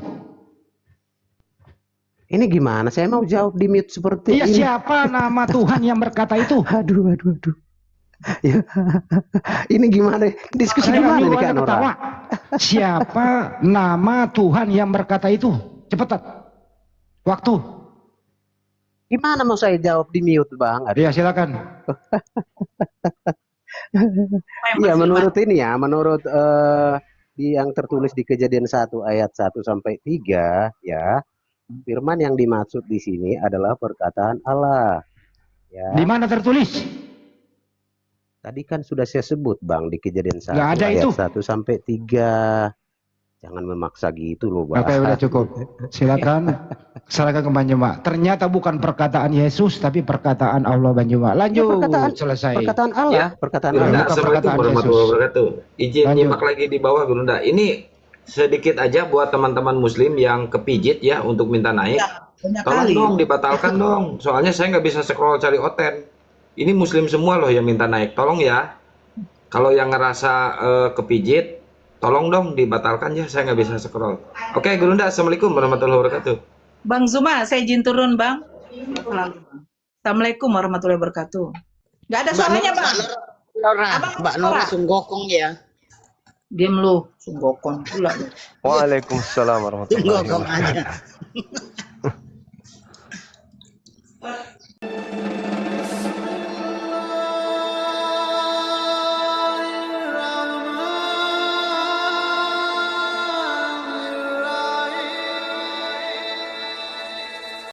Ini gimana? Saya mau jawab di mute seperti ini. Siapa nama Tuhan yang berkata itu? Aduh. Ya. Ini gimana? Diskusi gimana nih Kak Nora? Siapa nama Tuhan yang berkata itu? Cepat. Waktu. Gimana mau saya jawab di mute Bang? Ya silakan. Iya menurut ini ya, menurut yang tertulis di Kejadian 1 ayat 1 sampai 3 ya. Firman yang dimaksud di sini adalah perkataan Allah. Ya. Di mana tertulis? Tadi kan sudah saya sebut Bang di Kejadian 1 Nggak ada ayat itu. 1 sampai 3. Jangan memaksa gitu loh, Bang. Oke, udah cukup. Silakan. Serahkan ke Bang Juma. Ternyata bukan perkataan Yesus tapi perkataan Allah Bang Juma. Lanjut. Selesai. Perkataan Allah, perkataan Gurunda, Allah. bukan Assalamualaikum perkataan warahmatullahi Yesus. wabarakatuh. Izin Lanjut. nyimak lagi di bawah Gurunda. Ini sedikit aja buat teman-teman muslim yang kepijit ya untuk minta naik. Banyak Tolong kali. dong dibatalkan dong. Soalnya saya nggak bisa scroll cari oten. Ini muslim semua loh yang minta naik. Tolong ya. Kalau yang ngerasa kepijit, tolong dong dibatalkan ya. Saya nggak bisa scroll. Oke, Gurunda. Assalamualaikum warahmatullahi wabarakatuh. Bang Zuma, saya izin turun, Bang. Assalamualaikum warahmatullahi wabarakatuh. Nggak ada suaranya, Bang. Mbak Nora Sunggokong ya. Diam lu, sunggokon pula. Waalaikumsalam warahmatullahi Sunggokong wabarakatuh. aja.